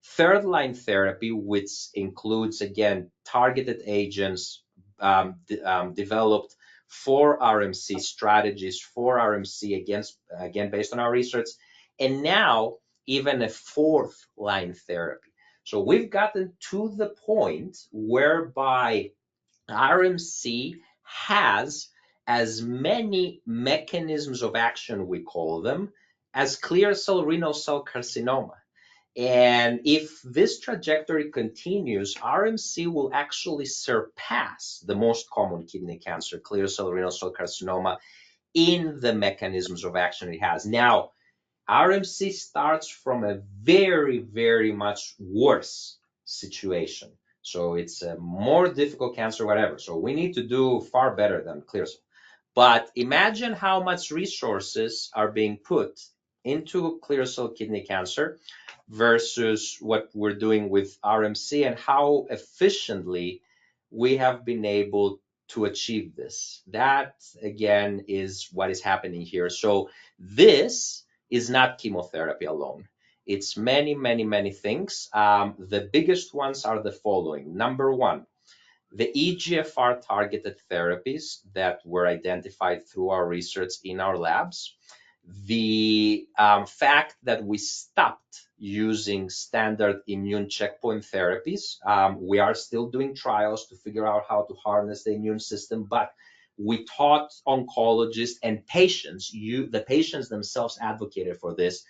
third line therapy, which includes, again, targeted agents developed for RMC, strategies for RMC, again, based on our research, and now even a fourth line therapy. So we've gotten to the point whereby RMC has as many mechanisms of action, we call them, as clear cell renal cell carcinoma. And if this trajectory continues, RMC will actually surpass the most common kidney cancer, clear cell renal cell carcinoma, in the mechanisms of action it has. Now, RMC starts from a very, very much worse situation. So it's a more difficult cancer, whatever. So we need to do far better than clear cell. But imagine how much resources are being put into clear cell kidney cancer versus what we're doing with RMC, and how efficiently we have been able to achieve this. That, again, is what is happening here. So this is not chemotherapy alone. It's many, many, many things. The biggest ones are the following. Number one, the EGFR targeted therapies that were identified through our research in our labs, the fact that we stopped using standard immune checkpoint therapies. We are still doing trials to figure out how to harness the immune system, but we taught oncologists and patients, the patients themselves advocated for this,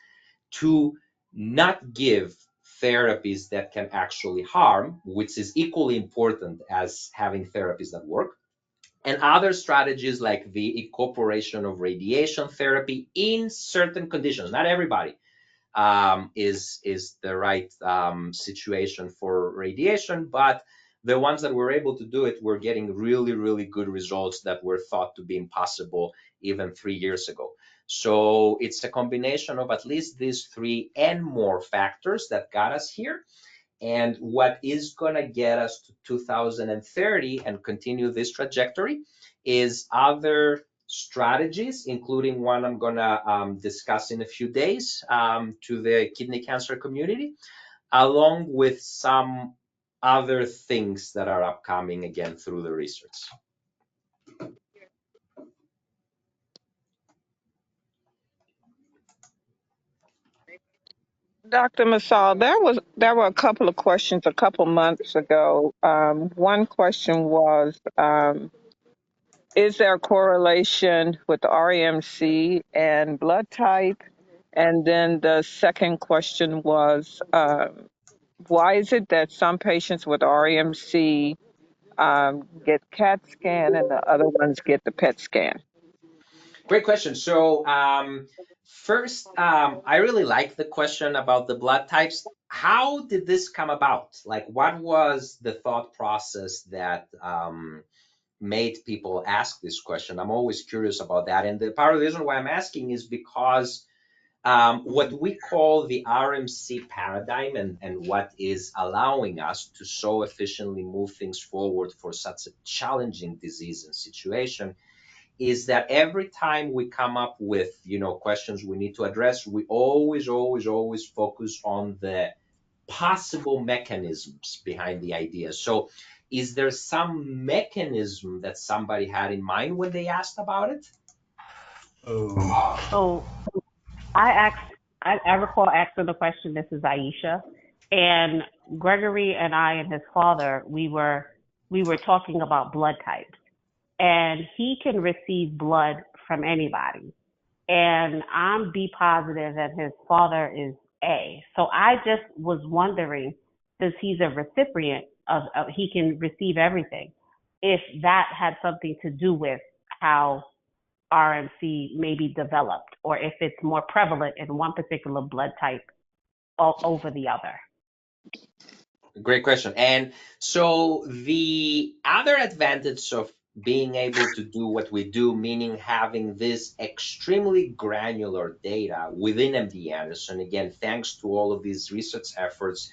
to not give therapies that can actually harm, which is equally important as having therapies that work. And other strategies like the incorporation of radiation therapy in certain conditions. Not everybody is the right situation for radiation, but the ones that were able to do it were getting really, really good results that were thought to be impossible even 3 years ago. So it's a combination of at least these three and more factors that got us here. And what is going to get us to 2030 and continue this trajectory is other strategies, including one I'm going to discuss in a few days to the kidney cancer community, along with some other things that are upcoming, again, through the research. Dr. Masal, there were a couple of questions a couple months ago. One question was, is there a correlation with the RMC and blood type? And then the second question was, why is it that some patients with RMC get CAT scan and the other ones get the PET scan? Great question. So first, I really like the question about the blood types. How did this come about? Like, what was the thought process that made people ask this question? I'm always curious about that. And the part of the reason why I'm asking is because what we call the RMC paradigm, and what is allowing us to so efficiently move things forward for such a challenging disease and situation, is that every time we come up with questions we need to address, we always focus on the possible mechanisms behind the idea. So is there some mechanism that somebody had in mind when they asked about it? So I recall asking the question. This is Aisha, and Gregory and I and his father, we were talking about blood types, and he can receive blood from anybody, and I'm B positive, and his father is A. So I just was wondering, since he's a recipient of he can receive everything, if that had something to do with how RMC may be developed, or if it's more prevalent in one particular blood type over the other. Great question. And so the other advantage of being able to do what we do, meaning having this extremely granular data within MD Anderson, again, thanks to all of these research efforts,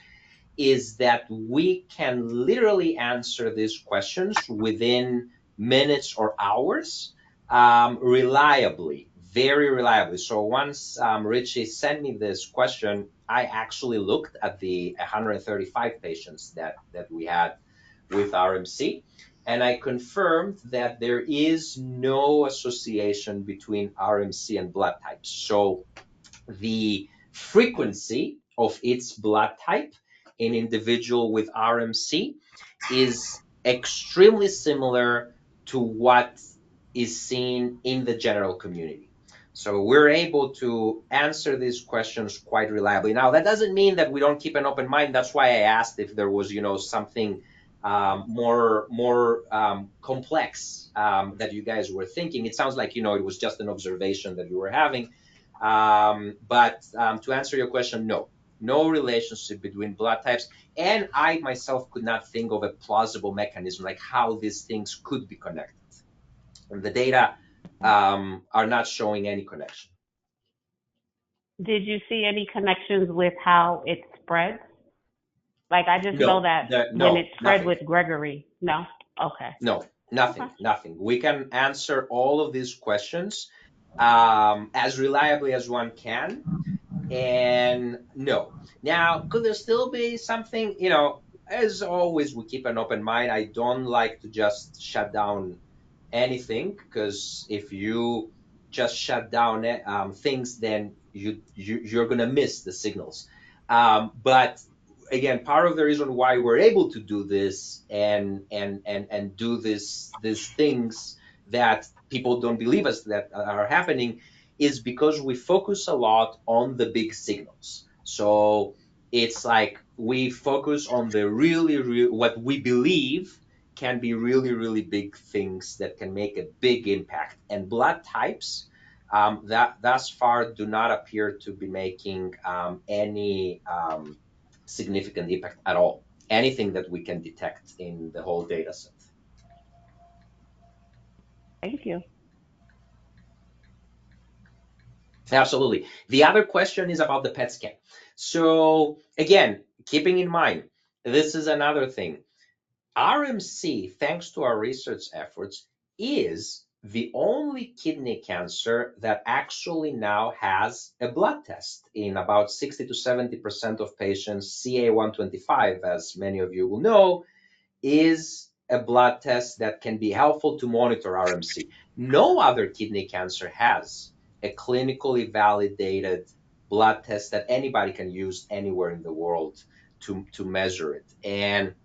is that we can literally answer these questions within minutes or hours, reliably, very reliably. So once Richie sent me this question, I actually looked at the 135 patients that we had with RMC, and I confirmed that there is no association between RMC and blood types. So the frequency of its blood type in individual with RMC is extremely similar to what is seen in the general community. So we're able to answer these questions quite reliably. Now, that doesn't mean that we don't keep an open mind. That's why I asked if there was, something more complex that you guys were thinking. It sounds like, it was just an observation that you were having. But to answer your question, no relationship between blood types. And I myself could not think of a plausible mechanism, like how these things could be connected. And the data are not showing any connection. Did you see any connections with how it spreads? Like, I just know that when it spread Nothing. with Gregory. No? Okay. No, Okay. nothing. We can answer all of these questions as reliably as one can. And no. Now, could there still be something, as always, we keep an open mind. I don't like to just shut down anything, because if you just shut down things, then you're going to miss the signals. But again, part of the reason why we're able to do this and do these things that people don't believe us that are happening is because we focus a lot on the big signals. So it's like we focus on the really what we believe can be really big things that can make a big impact. And blood types that thus far do not appear to be making any significant impact at all. Anything that we can detect in the whole data set. Thank you. Absolutely. The other question is about the PET scan. So again, keeping in mind, this is another thing. RMC, thanks to our research efforts, is the only kidney cancer that actually now has a blood test. In about 60 to 70% of patients, CA125, as many of you will know, is a blood test that can be helpful to monitor RMC. No other kidney cancer has a clinically validated blood test that anybody can use anywhere in the world to measure it. And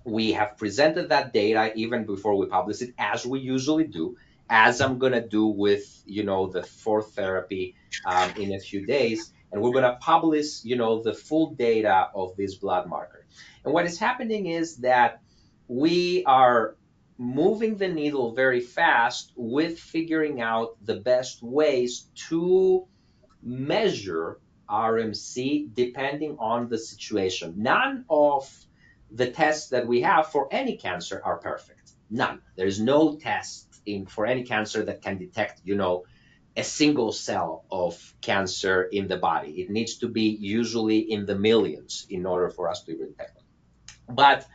we have presented that data even before we publish it, as we usually do, as I'm going to do with, the fourth therapy in a few days. And we're going to publish, the full data of this blood marker. And what is happening is that we are moving the needle very fast with figuring out the best ways to measure RMC depending on the situation. None of the tests that we have for any cancer are perfect. None. There's no test for any cancer that can detect, a single cell of cancer in the body. It needs to be usually in the millions in order for us to even detect it. But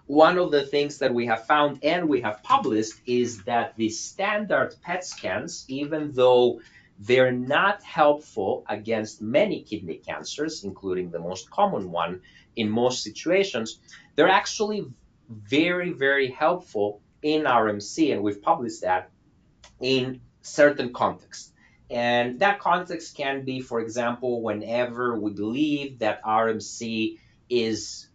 one of the things that we have found and we have published is that the standard PET scans, even though They're not helpful against many kidney cancers, including the most common one in most situations. They're actually very, very helpful in RMC, and we've published that in certain contexts. And that context can be, for example, whenever we believe that RMC is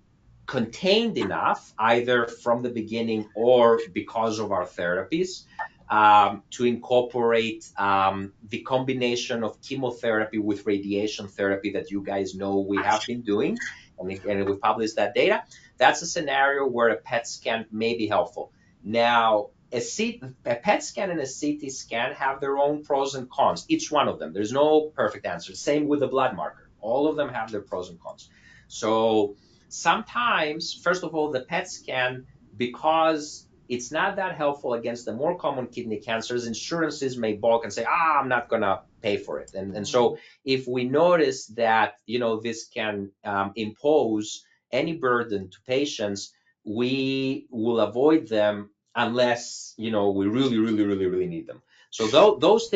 contained enough, either from the beginning or because of our therapies, to incorporate the combination of chemotherapy with radiation therapy that you guys know we have been doing, and we published that data. That's a scenario where a PET scan may be helpful. Now, a PET scan and a CT scan have their own pros and cons, each one of them. There's no perfect answer. Same with the blood marker. All of them have their pros and cons. So sometimes, first of all, the PET scan, because it's not that helpful against the more common kidney cancers, insurances may balk and say, I'm not going to pay for it. And so if we notice that, this can impose any burden to patients, we will avoid them unless, we really, really, really, really need them. So those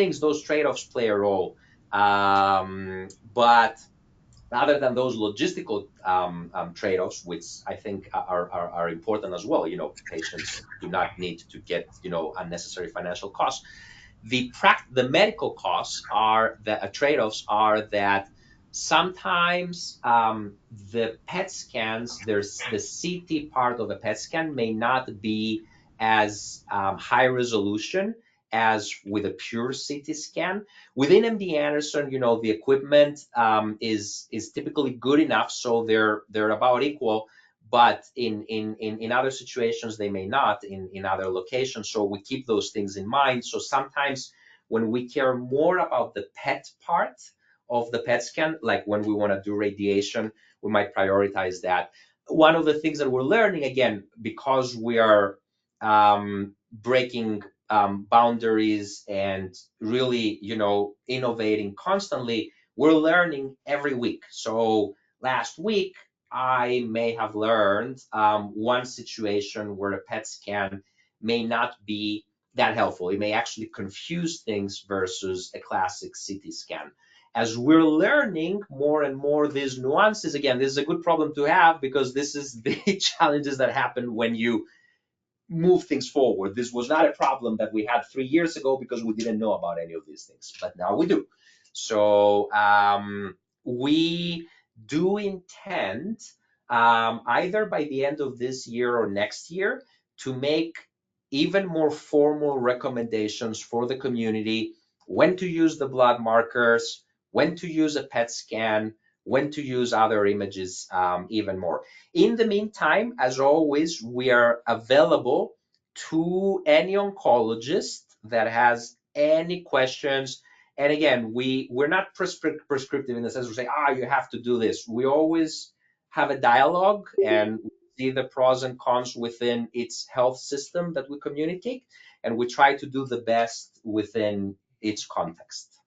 trade-offs play a role. But other than those logistical trade-offs, which I think are important as well, patients do not need to get, unnecessary financial costs. The medical costs are that trade-offs are that sometimes the PET scans, there's the CT part of a PET scan may not be as high resolution as with a pure CT scan. Within MD Anderson, the equipment is typically good enough, so they're about equal. But in other situations, they may not in other locations. So we keep those things in mind. So sometimes when we care more about the PET part of the PET scan, like when we want to do radiation, we might prioritize that. One of the things that we're learning, again, because we are breaking boundaries and really, innovating constantly, we're learning every week. So last week, I may have learned one situation where a PET scan may not be that helpful. It may actually confuse things versus a classic CT scan. As we're learning more and more these nuances, again, this is a good problem to have because this is the challenges that happen when you move things forward. This was not a problem that we had 3 years ago because we didn't know about any of these things, but now we do. So we do intend, either by the end of this year or next year, to make even more formal recommendations for the community: when to use the blood markers, when to use a PET scan, when to use other images, even more. In the meantime, as always, we are available to any oncologist that has any questions. And again, we're not prescriptive in the sense we say, you have to do this. We always have a dialogue and see the pros and cons within its health system that we communicate, and we try to do the best within its context.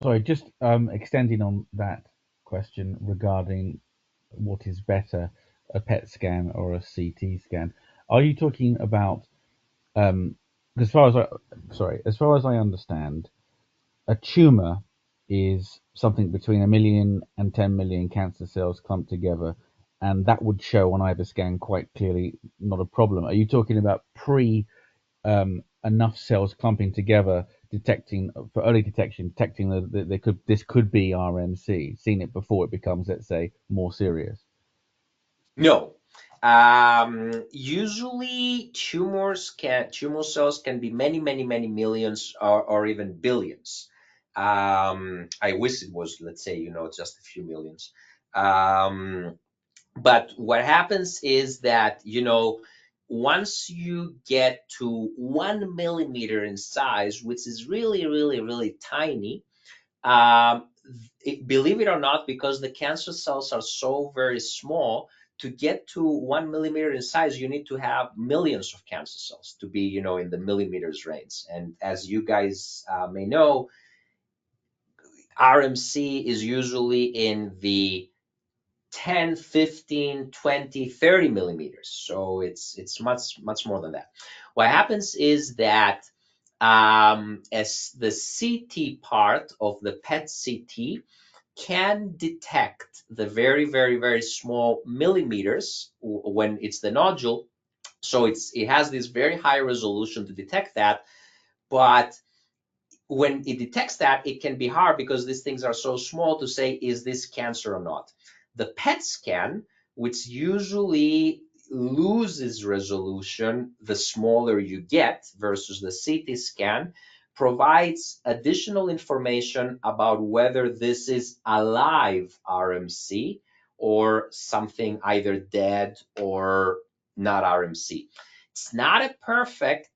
Sorry, just extending on that question regarding what is better, a PET scan or a CT scan. Are you talking about, as far as I understand, a tumor is something between 1 million and 10 million cancer cells clumped together, and that would show on either scan quite clearly not a problem. Are you talking about enough cells clumping together, detecting for early detection, detecting that this could be RMC, seeing it before it becomes, let's say, more serious? No. Usually tumor cells can be many, many, many millions or even billions. I wish it was, let's say, just a few millions. But what happens is that, once you get to 1 millimeter in size, which is really, really, really tiny, believe it or not, because the cancer cells are so very small, to get to 1 millimeter in size, you need to have millions of cancer cells to be, in the millimeters range. And as you guys may know, RMC is usually in the 10, 15, 20, 30 millimeters. So it's much, much more than that. What happens is that As the CT part of the PET CT can detect the very, very, very small millimeters when it's the nodule. So it has this very high resolution to detect that, but when it detects that, it can be hard because these things are so small to say, is this cancer or not? The PET scan, which usually loses resolution the smaller you get versus the CT scan, provides additional information about whether this is a live RMC or something either dead or not RMC. It's not a perfect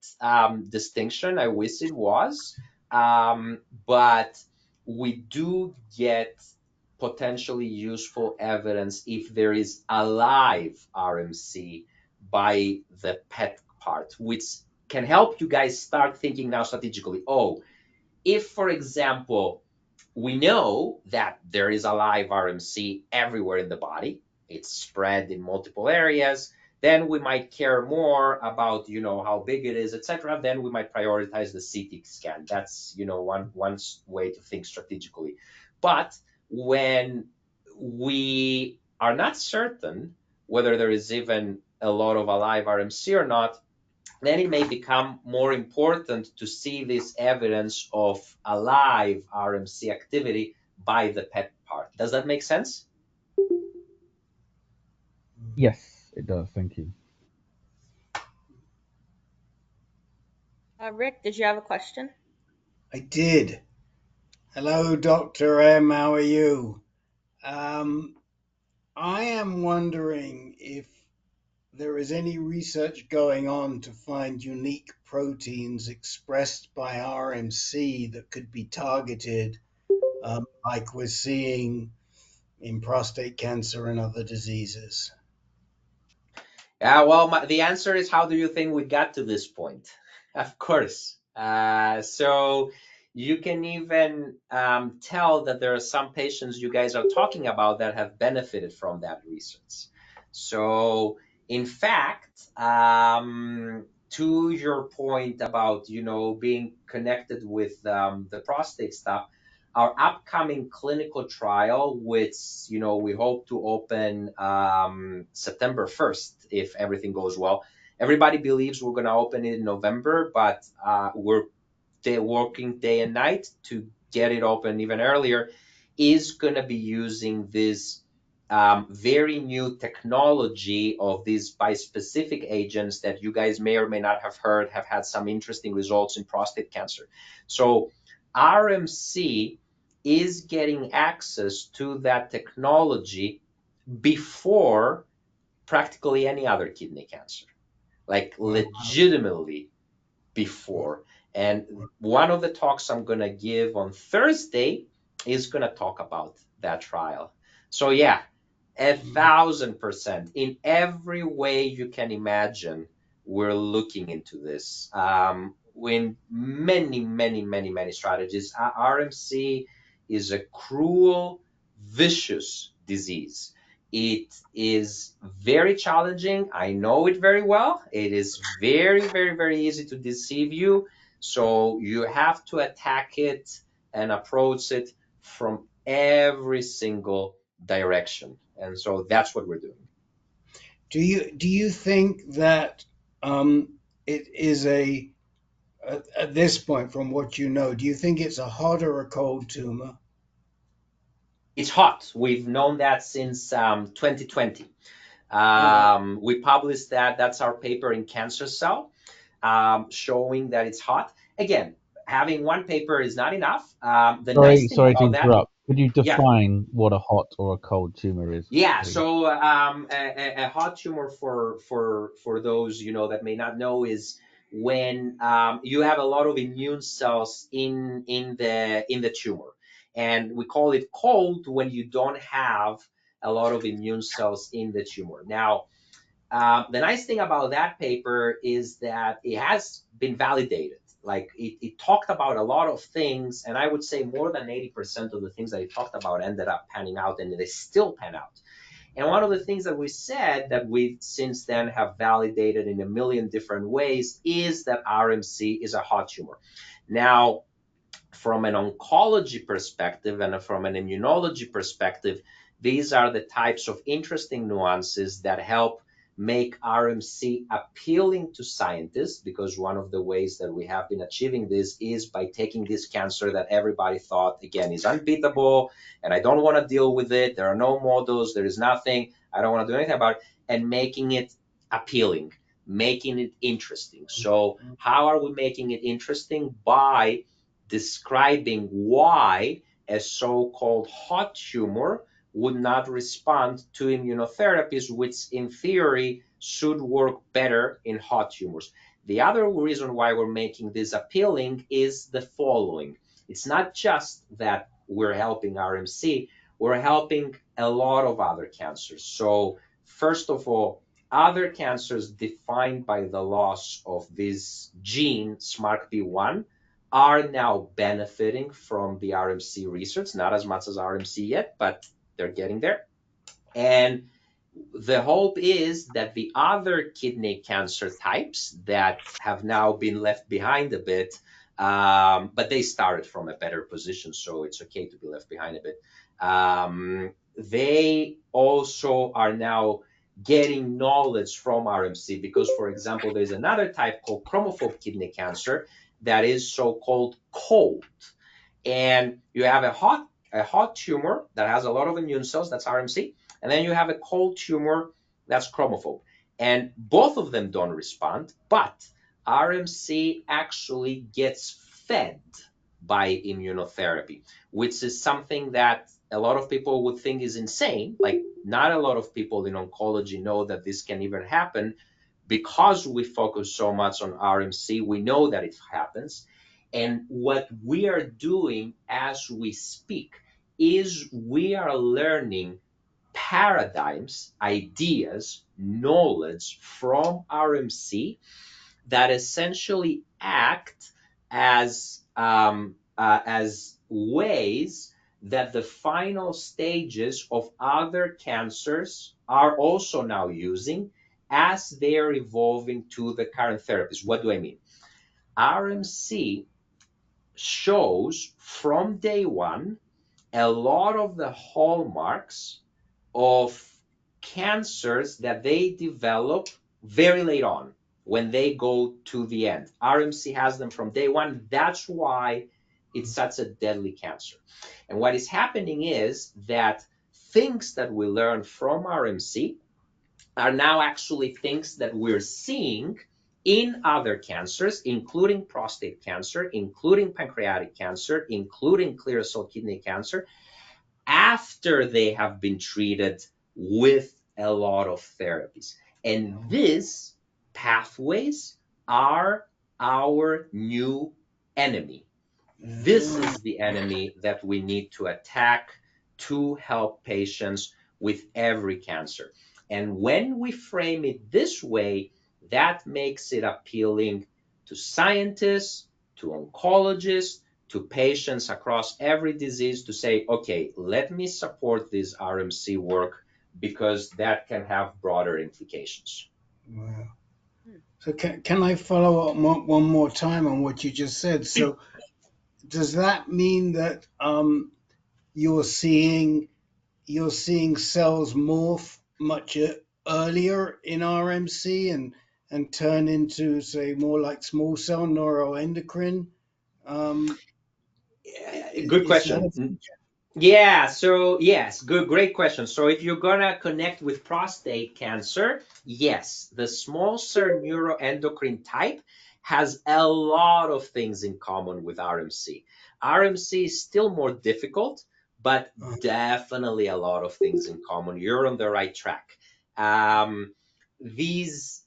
distinction. I wish it was, but we do get potentially useful evidence if there is a live RMC by the PET part, which can help you guys start thinking now strategically. Oh, if, for example, we know that there is a live RMC everywhere in the body, it's spread in multiple areas, then we might care more about, how big it is, etc. Then we might prioritize the CT scan. That's, one way to think strategically. But when we are not certain whether there is even a lot of a live RMC or not, then it may become more important to see this evidence of a live RMC activity by the PET part. Does that make sense? Yes, it does. Thank you. Rick, did you have a question? I did. Hello, Dr. M. How are you? I am wondering if there is any research going on to find unique proteins expressed by RMC that could be targeted, like we're seeing in prostate cancer and other diseases. Yeah, well, the answer is, how do you think we got to this point? Of course. So you can even tell that there are some patients you guys are talking about that have benefited from that research. So, in fact, to your point about, being connected with the prostate stuff, our upcoming clinical trial, which we hope to open September 1st if everything goes well. Everybody believes we're going to open it in November, but we're working day and night to get it open even earlier. Is going to be using this very new technology of these bispecific agents that you guys may or may not have heard have had some interesting results in prostate cancer. So RMC is getting access to that technology before practically any other kidney cancer, like legitimately before. And one of the talks I'm going to give on Thursday is going to talk about that trial. So yeah, 1,000%. In every way you can imagine, we're looking into this. In many, many, many, many strategies. RMC is a cruel, vicious disease. It is very challenging. I know it very well. It is very, very, very easy to deceive you. So you have to attack it and approach it from every single direction. And so that's what we're doing. Do you think that it is at this point, from what you know, do you think it's a hot or a cold tumor? It's hot. We've known that since 2020. We published that. That's our paper in Cancer Cell, showing that it's hot. Again, having one paper is not enough. The nice thing Sorry to about that, interrupt. Could you yeah, define what a hot or a cold tumor is? yeah. Please? So a hot tumor for those that may not know is when you have a lot of immune cells in the tumor, and we call it cold when you don't have a lot of immune cells in the tumor. Now, the nice thing about that paper is that it has been validated. Like it talked about a lot of things, and I would say more than 80% of the things that it talked about ended up panning out, and they still pan out. And one of the things that we said that we since then have validated in a million different ways is that RMC is a hot tumor. Now, from an oncology perspective and from an immunology perspective, these are the types of interesting nuances that help make RMC appealing to scientists, because one of the ways that we have been achieving this is by taking this cancer that everybody thought, again, is unbeatable, and I don't want to deal with it. There are no models, there is nothing, I don't want to do anything about it, and making it appealing, making it interesting. So how are we making it interesting? By describing why a so-called hot tumor would not respond to immunotherapies, which in theory should work better in hot tumors. The other reason why we're making this appealing is the following. It's not just that we're helping RMC, we're helping a lot of other cancers. So first of all, other cancers defined by the loss of this gene, SMARCB1, are now benefiting from the RMC research, not as much as RMC yet, but they're getting there. And the hope is that the other kidney cancer types that have now been left behind a bit, but they started from a better position, so it's okay to be left behind a bit. They also are now getting knowledge from RMC because, for example, there's another type called chromophobe kidney cancer that is so-called cold. And you have a hot tumor that has a lot of immune cells, that's RMC, and then you have a cold tumor that's chromophobe. And both of them don't respond, but RMC actually gets fed by immunotherapy, which is something that a lot of people would think is insane. Like, not a lot of people in oncology know that this can even happen. Because we focus so much on RMC, we know that it happens. And what we are doing as we speak is we are learning paradigms, ideas, knowledge from RMC that essentially act as ways that the final stages of other cancers are also now using as they're evolving to the current therapies. What do I mean? RMC shows from day one a lot of the hallmarks of cancers that they develop very late on when they go to the end. RMC has them from day one. That's why it's such a deadly cancer. And what is happening is that things that we learn from RMC are now actually things that we're seeing in other cancers, including prostate cancer, including pancreatic cancer, including clear cell kidney cancer, after they have been treated with a lot of therapies. And these pathways are our new enemy. This is the enemy that we need to attack to help patients with every cancer. And when we frame it this way, that makes it appealing to scientists, to oncologists, to patients across every disease to say, okay, let me support this RMC work because that can have broader implications. Wow. So can I follow up one more time on what you just said? So does that mean that you're seeing cells morph much earlier in RMC and turn into, say, more like small cell neuroendocrine? Good Is that a question. Yeah, so yes, great question. So if you're gonna connect with prostate cancer, yes, the small cell neuroendocrine type has a lot of things in common with RMC. RMC is still more difficult, but definitely a lot of things in common. You're on the right track. These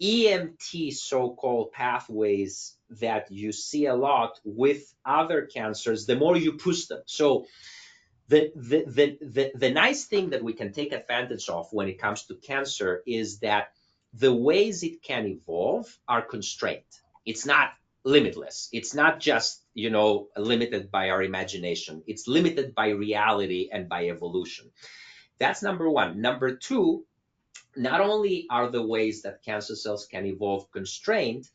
EMT so-called pathways that you see a lot with other cancers, the more you push them. So the nice thing that we can take advantage of when it comes to cancer is that the ways it can evolve are constrained. It's not limitless. It's not just, limited by our imagination. It's limited by reality and by evolution. That's number one. Number two, not only are the ways that cancer cells can evolve constrained,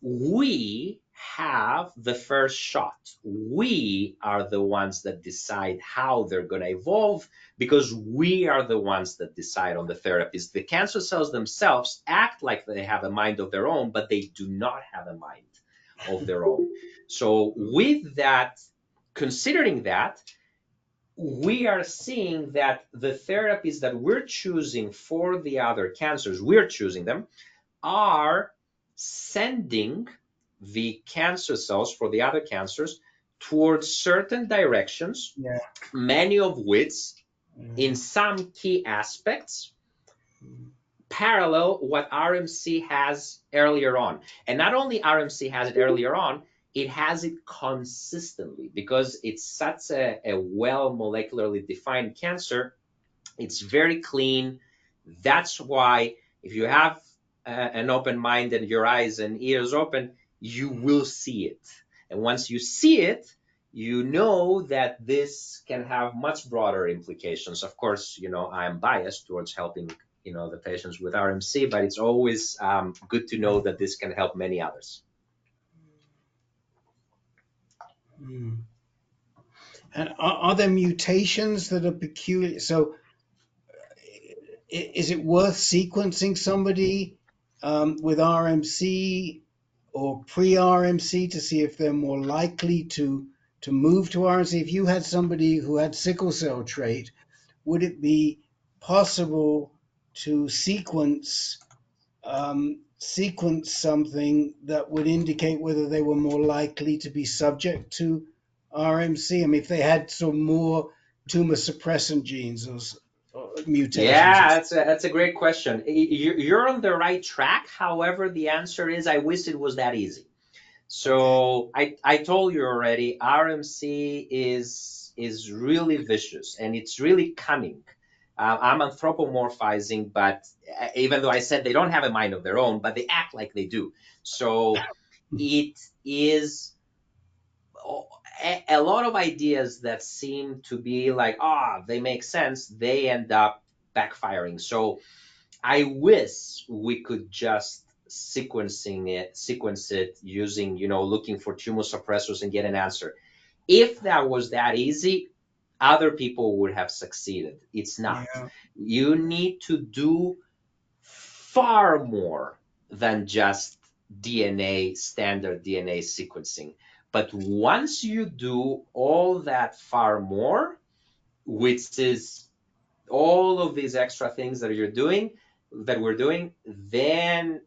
we have the first shot. We are the ones that decide how they're going to evolve because we are the ones that decide on the therapies. The cancer cells themselves act like they have a mind of their own, but they do not have a mind of their own. So, with that, considering that, we are seeing that the therapies that we're choosing for the other cancers, we're choosing them, are sending the cancer cells for the other cancers towards certain directions, Yeah. many of which, in Yeah. some key aspects, parallel what RMC has earlier on. And not only RMC has it earlier on, it has it consistently because it's such a well molecularly defined cancer. It's very clean. That's why if you have an open mind and your eyes and ears open, you will see it. And once you see it, you know that this can have much broader implications. Of course, I am biased towards helping, the patients with RMC, but it's always good to know that this can help many others. Mm. And are there mutations that are peculiar? So is it worth sequencing somebody with RMC or pre-RMC to see if they're more likely to move to RMC? If you had somebody who had sickle cell trait, would it be possible to sequence something that would indicate whether they were more likely to be subject to RMC? I mean, if they had some more tumor suppressant genes or mutations. Yeah, that's a great question. You're on the right track. However, the answer is I wish it was that easy. Okay. So I told you already, RMC is really vicious and it's really cunning. I'm anthropomorphizing, but even though I said they don't have a mind of their own, but they act like they do. So it is a lot of ideas that seem to be like, they make sense, they end up backfiring. So I wish we could just sequence it using, looking for tumor suppressors and get an answer. If that was that easy, other people would have succeeded. It's not. Yeah. You need to do far more than just standard DNA sequencing. But once you do all that far more, which is all of these extra things that we're doing, then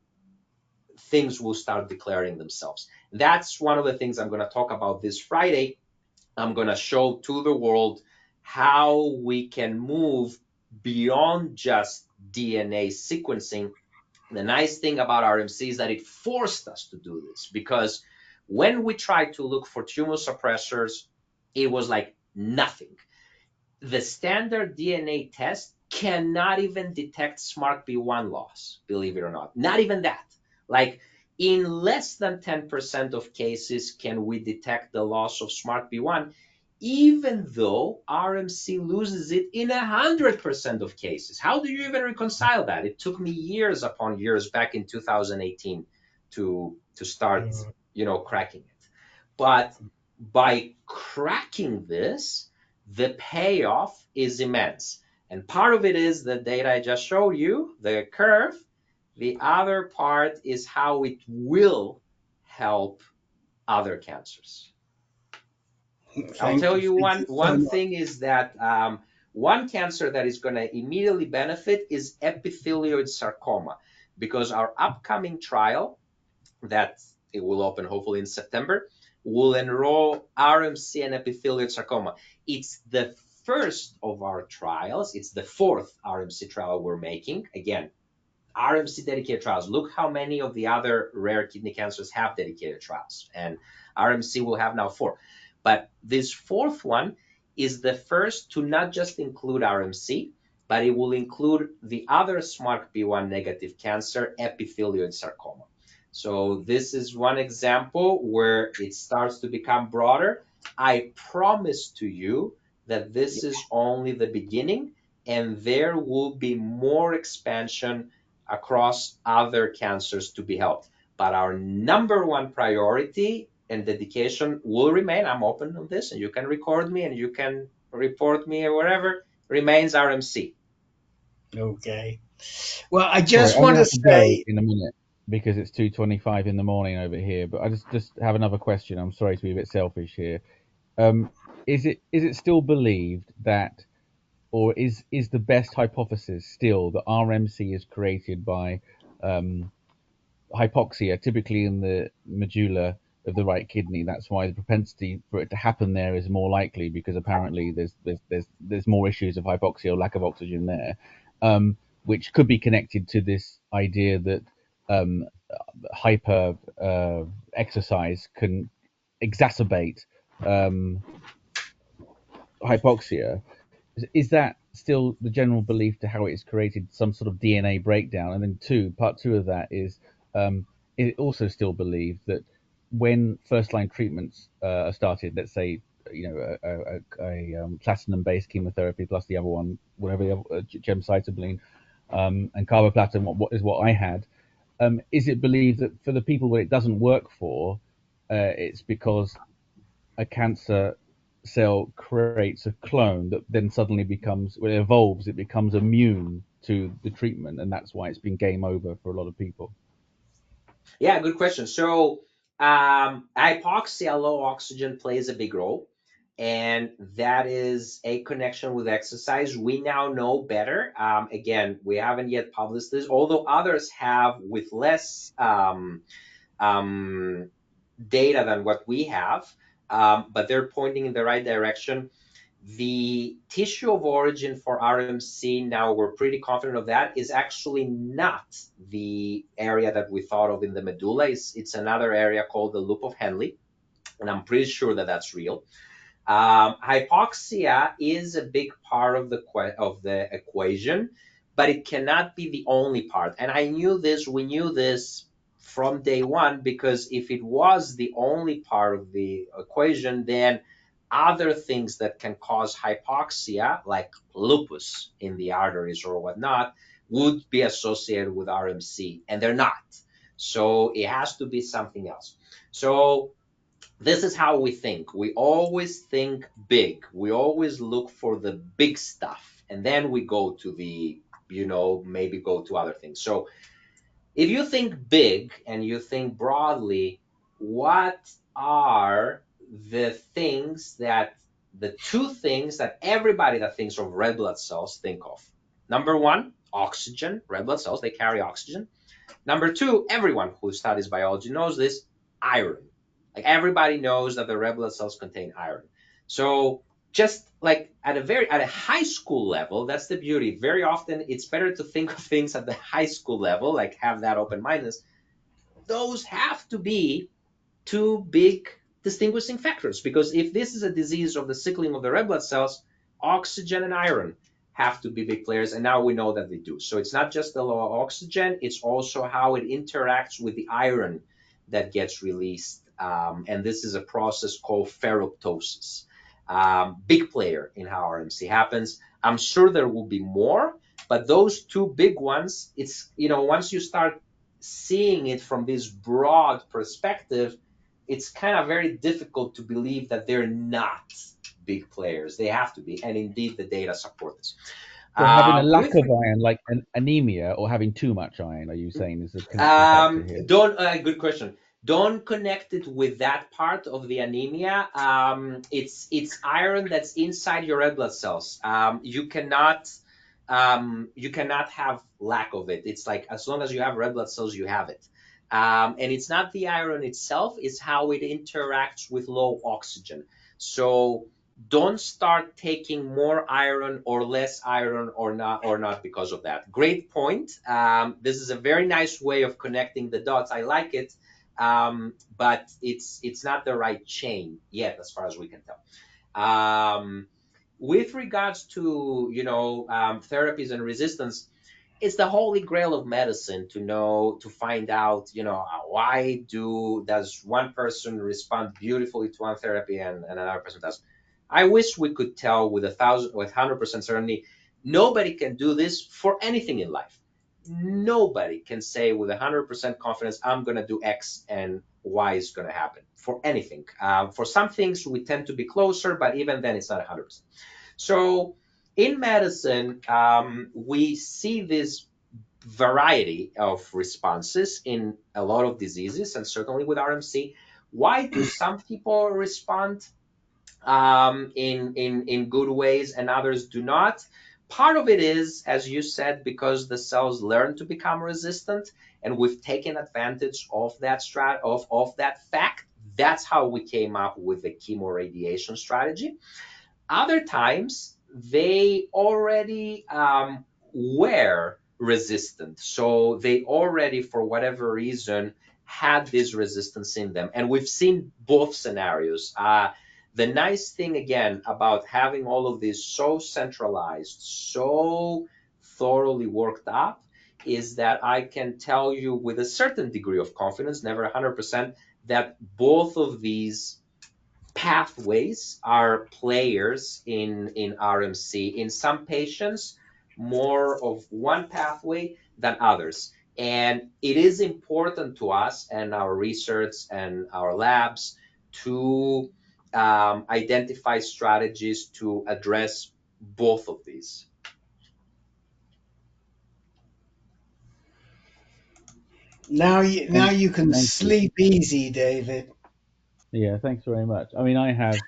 things will start declaring themselves. That's one of the things I'm going to talk about this Friday. I'm going to show to the world how we can move beyond just DNA sequencing. The nice thing about RMC is that it forced us to do this because when we tried to look for tumor suppressors, it was like nothing. The standard DNA test cannot even detect SMARCB1 loss, believe it or not. Not even that. Like in less than 10% of cases can we detect the loss of SMARCB1, even though RMC loses it in 100% of cases. How do you even reconcile that? It took me years upon years back in 2018 to start, cracking it. But by cracking this, the payoff is immense. And part of it is the data I just showed you, the curve. The other part is how it will help other cancers. I'll tell you Thank you so one much. thing is that one cancer that is going to immediately benefit is epithelioid sarcoma, because our upcoming trial that it will open hopefully in September will enroll RMC and epithelioid sarcoma. It's the first of our trials. It's the fourth RMC trial we're making. Again, RMC dedicated trials. Look how many of the other rare kidney cancers have dedicated trials, and RMC will have now 4. But this fourth one is the first to not just include RMC, but it will include the other SMARCB1 negative cancer, epithelioid sarcoma. So this is one example where it starts to become broader. I promise to you that this is only the beginning, and there will be more expansion across other cancers to be helped. But our number one priority and dedication will remain, I'm open on this, and you can record me and you can report me or whatever, remains RMC. Okay. Well, I Sorry, just I'm want gonna to have to go say, in a minute because it's 2:25 in the morning over here. But I just have another question. I'm sorry to be a bit selfish here. Um, is it still believed that, or is the best hypothesis still that RMC is created by um, hypoxia, typically in the medulla of the right kidney? That's why the propensity for it to happen there is more likely, because apparently there's more issues of hypoxia or lack of oxygen there, which could be connected to this idea that um, hyper exercise can exacerbate um, hypoxia. Is that still the general belief to how it is created, some sort of DNA breakdown? And then part two of that is it also still believed that when first line treatments are started, let's say, a platinum-based chemotherapy plus the other one, whatever the other, gemcitabine and carboplatin, what I had, is it believed that for the people that it doesn't work for, it's because a cancer cell creates a clone that then suddenly becomes, when it evolves, it becomes immune to the treatment, and that's why it's been game over for a lot of people? Yeah, good question. So hypoxia, low oxygen plays a big role, and that is a connection with exercise. We now know better. Again, we haven't yet published this, although others have with less um, data than what we have, but they're pointing in the right direction. The tissue of origin for RMC, now we're pretty confident of that, is actually not the area that we thought of in the medulla. It's another area called the loop of Henle, and I'm pretty sure that that's real. Hypoxia is a big part of the equation, but it cannot be the only part. And I knew this, we knew this from day one, because if it was the only part of the equation, then other things that can cause hypoxia, like lupus in the arteries or whatnot, would be associated with RMC, and they're not. So it has to be something else. So this is how we think. We always think big. We always look for the big stuff. And then we go to maybe go to other things. So if you think big and you think broadly, what are the two things that everybody that thinks of red blood cells think of? Number one, oxygen. Red blood cells, they carry oxygen. Number two, everyone who studies biology knows this, iron. Like everybody knows that the red blood cells contain iron. So just like at a high school level, that's the beauty. Very often it's better to think of things at the high school level, like have that open mindedness. Those have to be two big distinguishing factors, because if this is a disease of the sickling of the red blood cells, oxygen and iron have to be big players, and now we know that they do. So it's not just the low oxygen, it's also how it interacts with the iron that gets released, and this is a process called ferroptosis. Big player in how RMC happens. I'm sure there will be more, but those two big ones, it's, once you start seeing it from this broad perspective, it's kind of very difficult to believe that they're not big players. They have to be, and indeed the data support this. So having a lack With of iron, like an anemia, or having too much iron, are you saying is a connecting factor here? Don't good question. Don't connect it with that part of the anemia. It's iron that's inside your red blood cells. You cannot have lack of it. It's like as long as you have red blood cells, you have it. And it's not the iron itself; it's how it interacts with low oxygen. So don't start taking more iron or less iron or not because of that. Great point. This is a very nice way of connecting the dots. I like it, but it's not the right chain yet, as far as we can tell. With regards to therapies and resistance, it's the holy grail of medicine to find out, why does one person respond beautifully to one therapy and another person does. I wish we could tell with 100% certainty. Nobody can do this for anything in life. Nobody can say with 100% confidence, I'm going to do X and Y is going to happen for anything. For some things, we tend to be closer, but even then, it's not 100%. So, in medicine, we see this variety of responses in a lot of diseases, and certainly with RMC. Why do some people respond in good ways and others do not? Part of it is, as you said, because the cells learn to become resistant, and we've taken advantage of that of that fact. That's how we came up with the chemoradiation strategy. Other times, they already were resistant. So they already, for whatever reason, had this resistance in them. And we've seen both scenarios. The nice thing, again, about having all of this so centralized, so thoroughly worked up, is that I can tell you with a certain degree of confidence, never 100%, that both of these pathways are players in RMC. In some patients, more of one pathway than others. And it is important to us and our research and our labs to identify strategies to address both of these. Now you can Thank you. sleep easy, David. Yeah, thanks very much. I mean, I have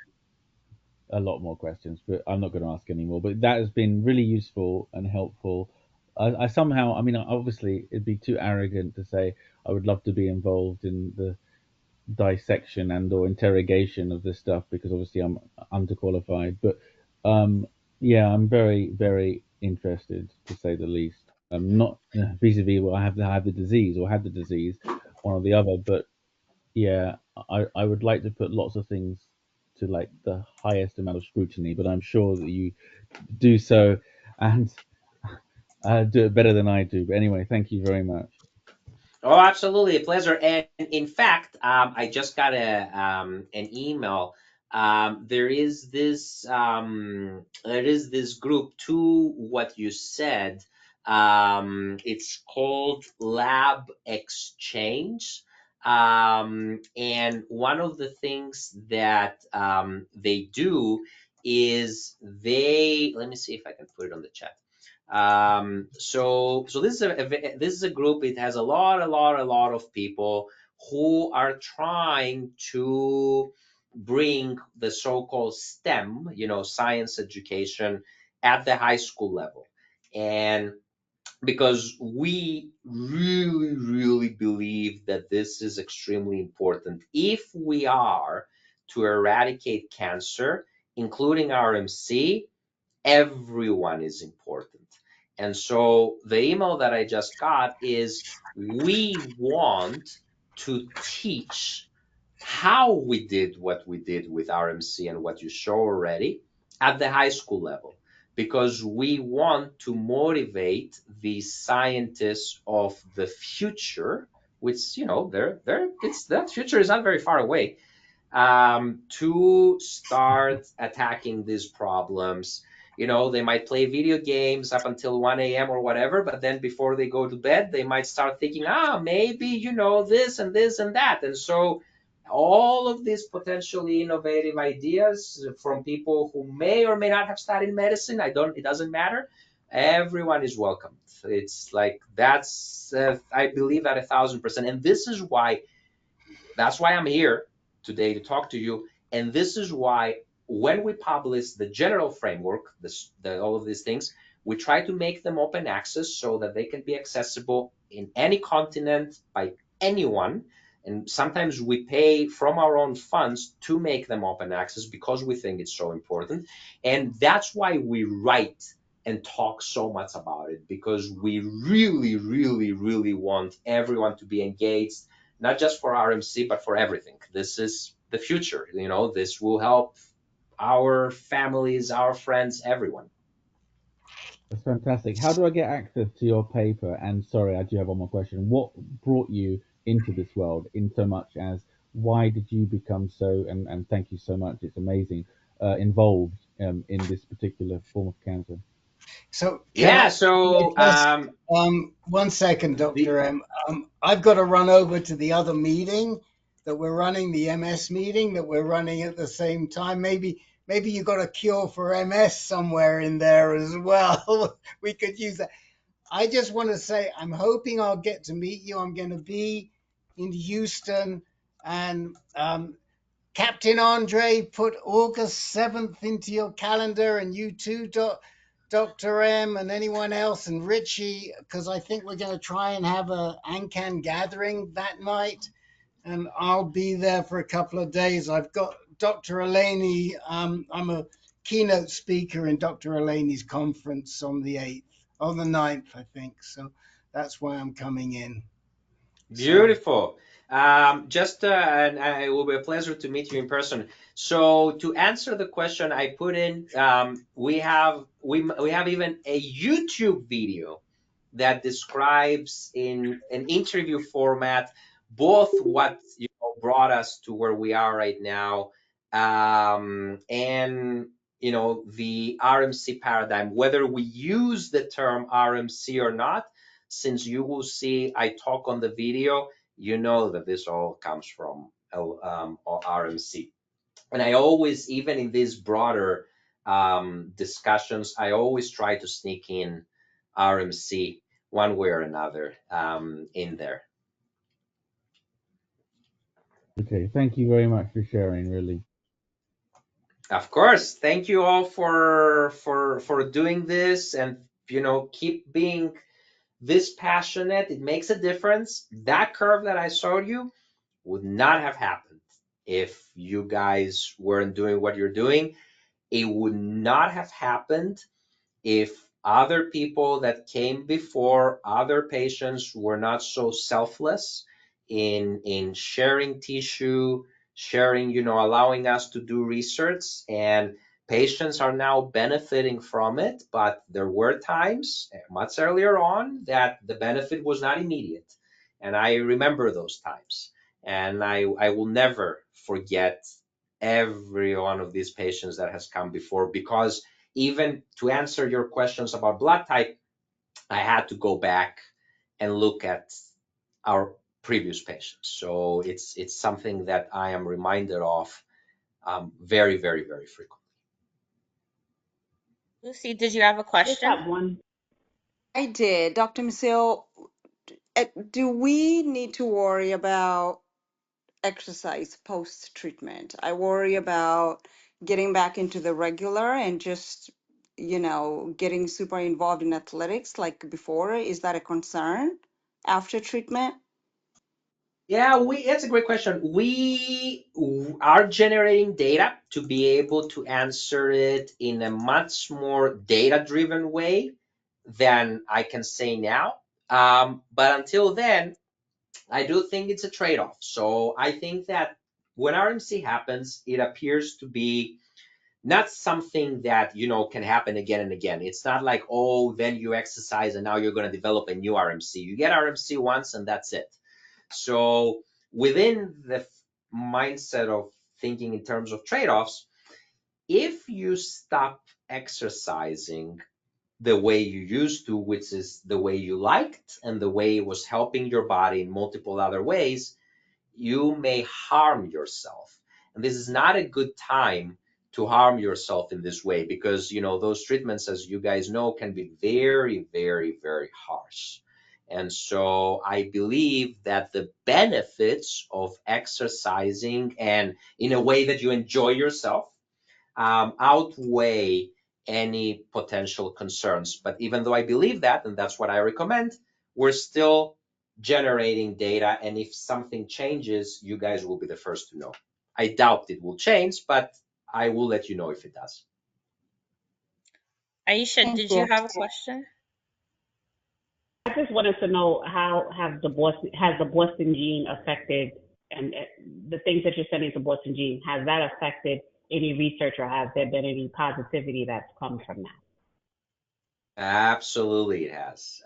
a lot more questions, but I'm not going to ask any more. But that has been really useful and helpful. I somehow, I mean, obviously, it'd be too arrogant to say I would love to be involved in the dissection and or interrogation of this stuff because obviously I'm underqualified. But yeah, I'm very, very interested to say the least. Not vis-a-vis well, I have the disease or had the disease, one or the other. But yeah, I would like to put lots of things to like the highest amount of scrutiny, but I'm sure that you do so and do it better than I do. But anyway, thank you very much. Oh, absolutely, a pleasure. And in fact, I just got an email. There is this group to what you said. It's called Lab Exchange. And one of the things that they do is let me see if I can put it on the chat. So this is a group. It has a lot of people who are trying to bring the so-called STEM, science education at the high school level. And because we really, really believe that this is extremely important. If we are to eradicate cancer, including RMC, everyone is important. And so the email that I just got is we want to teach how we did what we did with RMC and what you show already at the high school level, because we want to motivate the scientists of the future, which it's that future is not very far away, to start attacking these problems. They might play video games up until 1 a.m. or whatever, but then before they go to bed, they might start thinking, maybe, this and this and that. And so all of these potentially innovative ideas from people who may or may not have studied medicine, it doesn't matter. Everyone is welcome. It's like, I believe that 1,000%. And that's why I'm here today to talk to you. And this is why when we publish the general framework, all of these things, we try to make them open access so that they can be accessible in any continent by anyone. And sometimes we pay from our own funds to make them open access because we think it's so important. And that's why we write and talk so much about it, because we really, really, really want everyone to be engaged, not just for RMC, but for everything. This is the future. This will help our families, our friends, everyone. That's fantastic. How do I get access to your paper? And sorry, I do have one more question. What brought you into this world in so much as why did you become so, and thank you so much, it's amazing, involved in this particular form of cancer? So Yeah. can I So just 1 second, the Dr. M. I've got to run over to the other meeting that we're running, the MS meeting that we're running at the same time. Maybe you got a cure for MS somewhere in there as well. We could use that. I just want to say I'm hoping I'll get to meet you. I'm going to be in Houston, and Captain Andre, put August 7th into your calendar, and you too, Dr. M, and anyone else, and Richie, because I think we're going to try and have a Ancan gathering that night, and I'll be there for a couple of days. I've got Dr. Elaney. I'm a keynote speaker in Dr. Elaney's conference on the 8th, on the 9th, I think. So that's why I'm coming in. So Beautiful. And it will be a pleasure to meet you in person. So to answer the question I put in, we have even a YouTube video that describes in an interview format both what brought us to where we are right now, and the RMC paradigm, whether we use the term RMC or not. Since you will see I talk on the video, you know that this all comes from RMC. And I always, even in these broader discussions, I always try to sneak in RMC one way or another in there. Okay, thank you very much for sharing, really. Of course, thank you all for doing this, and keep being this passionate. It makes a difference. That curve that I showed you would not have happened if you guys weren't doing what you're doing. It would not have happened if other people that came before, other patients, were not so selfless in sharing tissue, sharing, allowing us to do research, and patients are now benefiting from it. But there were times much earlier on that the benefit was not immediate, and I remember those times, and I will never forget every one of these patients that has come before, because even to answer your questions about blood type, I had to go back and look at our previous patients. So it's something that I am reminded of very, very, very frequently. Lucy, did you have a I just question? have one. I did. Dr. Masil, do we need to worry about exercise post treatment? I worry about getting back into the regular and just, getting super involved in athletics like before. Is that a concern after treatment? Yeah, that's a great question. We are generating data to be able to answer it in a much more data-driven way than I can say now. But until then, I do think it's a trade-off. So I think that when RMC happens, it appears to be not something that can happen again and again. It's not like, oh, then you exercise and now you're going to develop a new RMC. You get RMC once and that's it. So within the mindset of thinking in terms of trade-offs, if you stop exercising the way you used to, which is the way you liked and the way it was helping your body in multiple other ways, you may harm yourself. And this is not a good time to harm yourself in this way, because those treatments, as you guys know, can be very, very, very harsh. And so I believe that the benefits of exercising and in a way that you enjoy yourself outweigh any potential concerns. But even though I believe that, and that's what I recommend, we're still generating data. And if something changes, you guys will be the first to know. I doubt it will change, but I will let you know if it does. Aisha, Thank did you you. have a question? I just wanted to know how has the Boston gene affected, and the things that you're sending to Boston gene, has that affected any research, or has there been any positivity that's come from that? Absolutely, it has.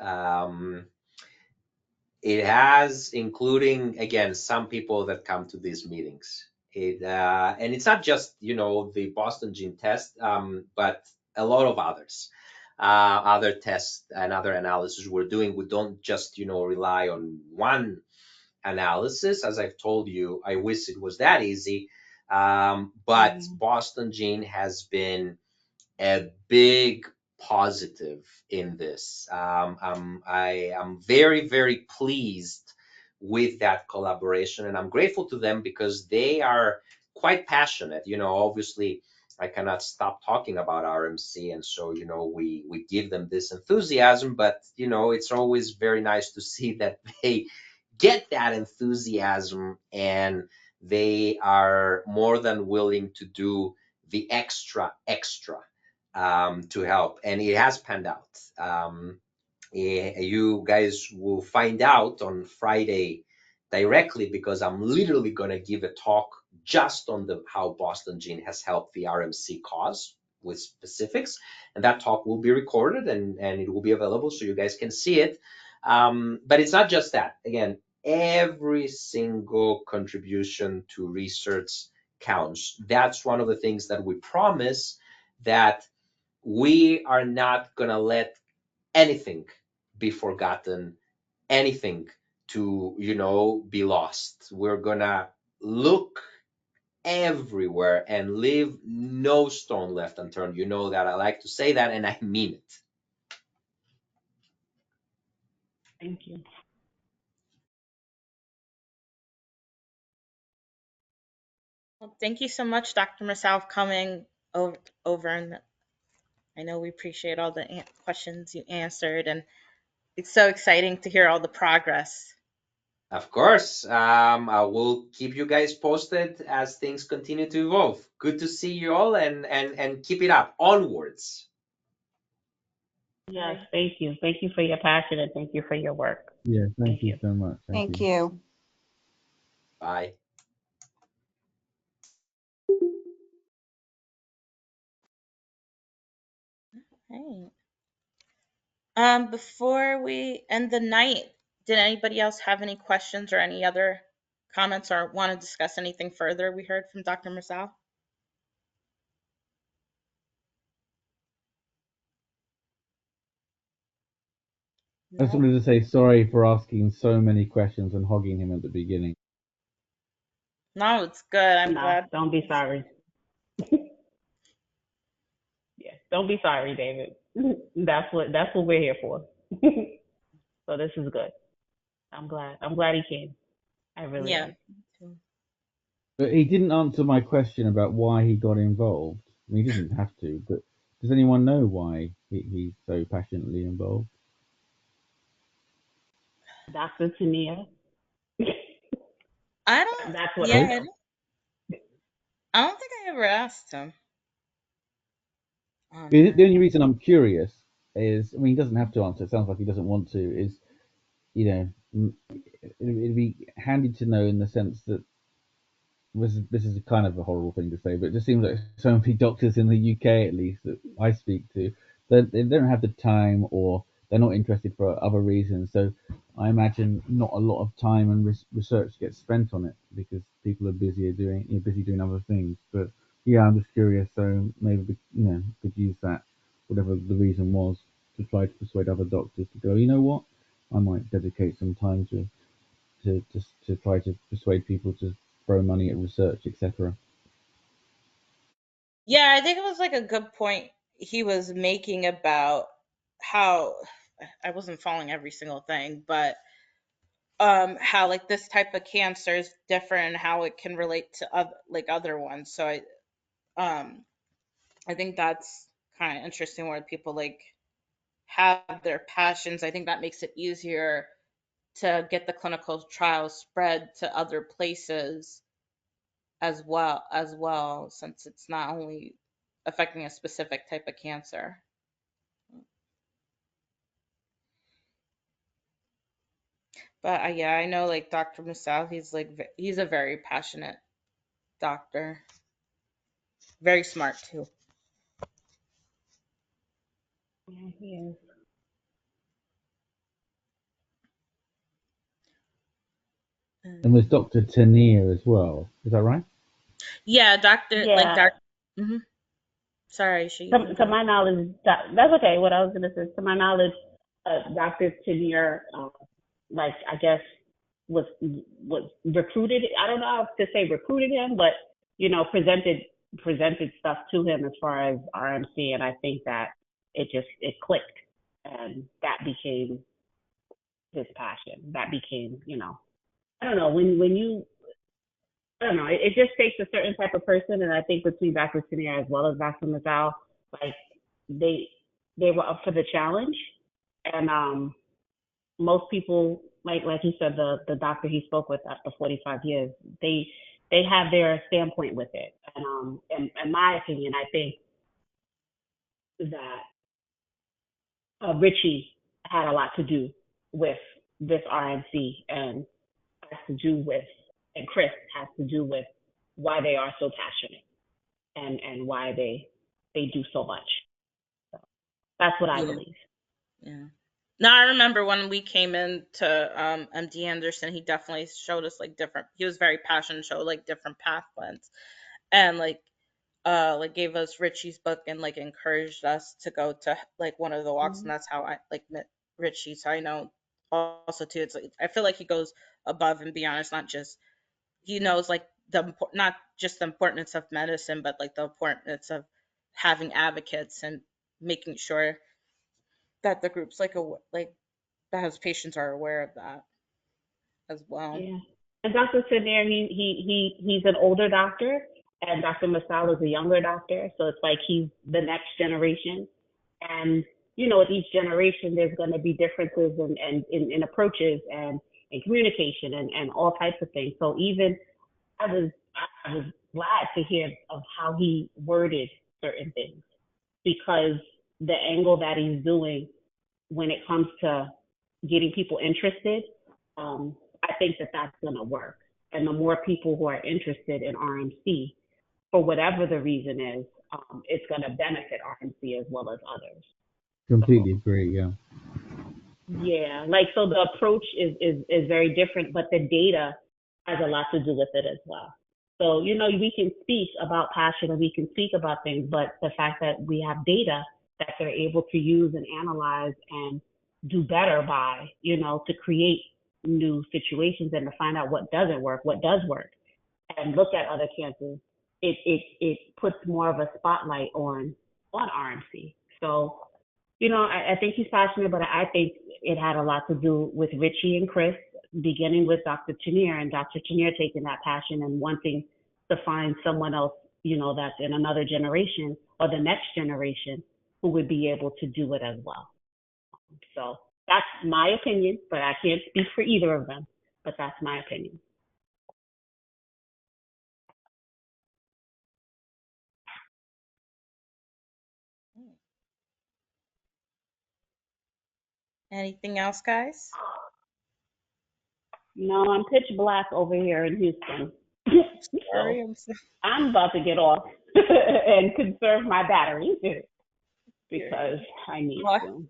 It has, including, again, some people that come to these meetings. And it's not just the Boston gene test, but a lot of others. other tests and other analysis we're doing. We don't just, rely on one analysis. As I've told you, I wish it was that easy. But Boston Gene has been a big positive in this. I am very, very pleased with that collaboration, and I'm grateful to them because they are quite passionate. Obviously, I cannot stop talking about RMC, and so we give them this enthusiasm. But it's always very nice to see that they get that enthusiasm and they are more than willing to do the extra to help, and it has panned out. You guys will find out on Friday directly because I'm literally going to give a talk just on how Boston Gene has helped the RMC cause with specifics, and that talk will be recorded and it will be available so you guys can see it. But it's not just that. Again, every single contribution to research counts. That's one of the things that we promise, that we are not going to let anything be forgotten, anything to, be lost. We're going to look everywhere and leave no stone left unturned. You know that I like to say that, and I mean it. Thank you. Well, thank you so much, Dr. Masal, for coming over, and I know we appreciate all the questions you answered, and it's so exciting to hear all the progress. Of course, I will keep you guys posted as things continue to evolve. Good to see you all, and keep it up. Onwards. Yes, Bye. thank you. Thank you for your passion and thank you for your work. Yeah, thank Thank you you. so much. Thank Thank you. you. Bye. Hey. Before we end the night, did anybody else have any questions or any other comments or want to discuss anything further we heard from Dr. Masal? I just No? wanted to say sorry for asking so many questions and hogging him at the beginning. No, it's good. I'm No, glad. don't be sorry. Yeah, don't be sorry, David. That's what we're here for. So this is good. I'm glad. I'm glad he came. I really Yeah. am. But he didn't answer my question about why he got involved. I mean, he didn't have to, but does anyone know why he's so passionately involved? Dr. Tania. I don't, That's what I yeah, Sorry? know. I don't think I ever asked him on The that. only reason I'm curious is, I mean, he doesn't have to answer. It sounds like he doesn't want to. Is, you know, it'd be handy to know in the sense that this is kind of a horrible thing to say, but it just seems like so many doctors in the UK, at least that I speak to, they don't have the time or they're not interested for other reasons. So I imagine not a lot of time and research gets spent on it because people are busy doing other things. But yeah, I'm just curious. So maybe could use that, whatever the reason was, to try to persuade other doctors to go. You know what? I might dedicate some time to try to persuade people to throw money at research, etc. Yeah, I think it was like a good point he was making about how I wasn't following every single thing, but how like this type of cancer is different and how it can relate to other ones. So um I think that's kind of interesting where people like have their passions. I think that makes it easier to get the clinical trials spread to other places as well, since it's not only affecting a specific type of cancer. But yeah, I know like Dr. Masal, he's a very passionate doctor, very smart too. Yeah, he is. And there's Um, Dr. Tanier as well. Is that right? yeah, doctor like Yeah, doctor. Mhm. Sorry, you can To go. my knowledge, that's okay. What I was gonna say, to my knowledge, Dr. Chenier, like I guess was was recruited. I don't know how to say recruited him, but presented stuff to him as far as RMC, and I think that it clicked, and that became his passion. That became, I don't know, when you I don't know. It just takes a certain type of person, and I think between Dr. Chenier as well as Dr. Mazal, like they they were up for the challenge, and most people, like he said, the doctor he spoke with after 45 years, they they have their standpoint with it, and in my opinion, I think that Richie had a lot to do with this RNC, and has to do with, and Chris has to do with why they are so passionate, and why they do so much. So that's what I Yeah. believe. Yeah. No, I remember when we came in to MD Anderson, he definitely showed us like different. He was very passionate, showed like different pathways, and like gave us Richie's book and like encouraged us to go to like one of the walks, and Mhm. that's how I like met Richie. So I know also too. It's like I feel like he goes above and beyond. It's not just he knows like not just the importance of medicine, but like the importance of having advocates and making sure that the groups like that his patients are aware of that as well. Yeah. And Dr. Sidner, he's an older doctor, and Dr. Masal is a younger doctor. So it's like he's the next generation. And with each generation, there's going to be differences in approaches and communication and all types of things. So even I was glad to hear of how he worded certain things, because the angle that he's doing when it comes to getting people interested, I think that that's going to work. And the more people who are interested in RMC, for whatever the reason is, it's going to benefit RMC as well as others. So Completely agree. Yeah. yeah, like so the approach is very different, but the data has a lot to do with it as well. So we can speak about passion and we can speak about things, but the fact that we have data that they're able to use and analyze and do better by, to create new situations and to find out what doesn't work, what does work, and look at other cancers, it puts more of a spotlight on RMC. So I think he's passionate, but I think it had a lot to do with Richie and Chris, beginning with Dr. Chenier, and Dr. Chenier taking that passion and wanting to find someone else, that's in another generation or the next generation who would be able to do it as well. So that's my opinion, but I can't speak for either of them, but that's my opinion. Anything else, guys? No, I'm pitch black over here in Houston. Sorry, So I'm so I'm about to get off and conserve my battery because sorry. I need Well,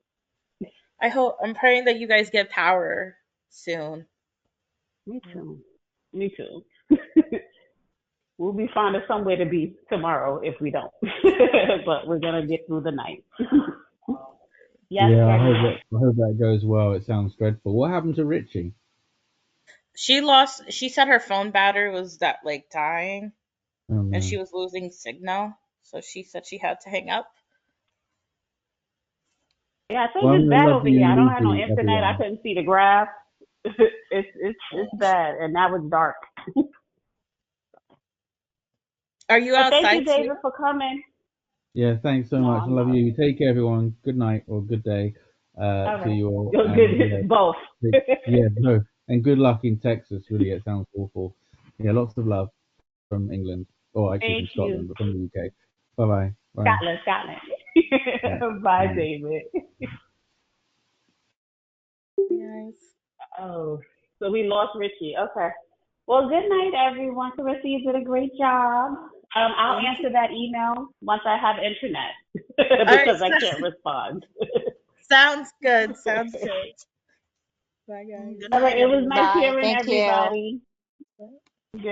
to. I'm praying that you guys get power soon. Me too. Me too. We'll be finding somewhere to be tomorrow if we don't. But we're gonna get through the night. Yes, Yeah. Renal. I hope that goes well. It sounds dreadful. What happened to Richie? She said her phone battery was that like dying Oh and she no. was losing signal. So she said she had to hang up. Yeah, I think Well, I'm it's gonna bad love over you here. I and don't have leave no you, internet. I everyone. couldn't see the graph. It's bad, and now it's dark. Are you But thank you, outside too? David, for coming. Yeah. Thanks so No, much. I I'm love not. you. Take care, everyone. Good night or good day All to right. you all. And yeah, Good. Both. yeah, no. And good luck in Texas. Really, it sounds awful. Yeah. Lots of love from England, or actually Thank from you. Scotland, but from the UK. Bye bye. Bye. Yeah. Scotland. Bye, Bye. David. Yes. Oh, so we lost Richie. Okay. Well, good night, everyone. Carissa, you did a great job. I'll Thank you. answer that email once I have internet All right. because I can't respond. Sounds good. Sounds good. Bye, guys. Good All right. night, It was nice everyone. Bye. hearing Thank you. everybody. Good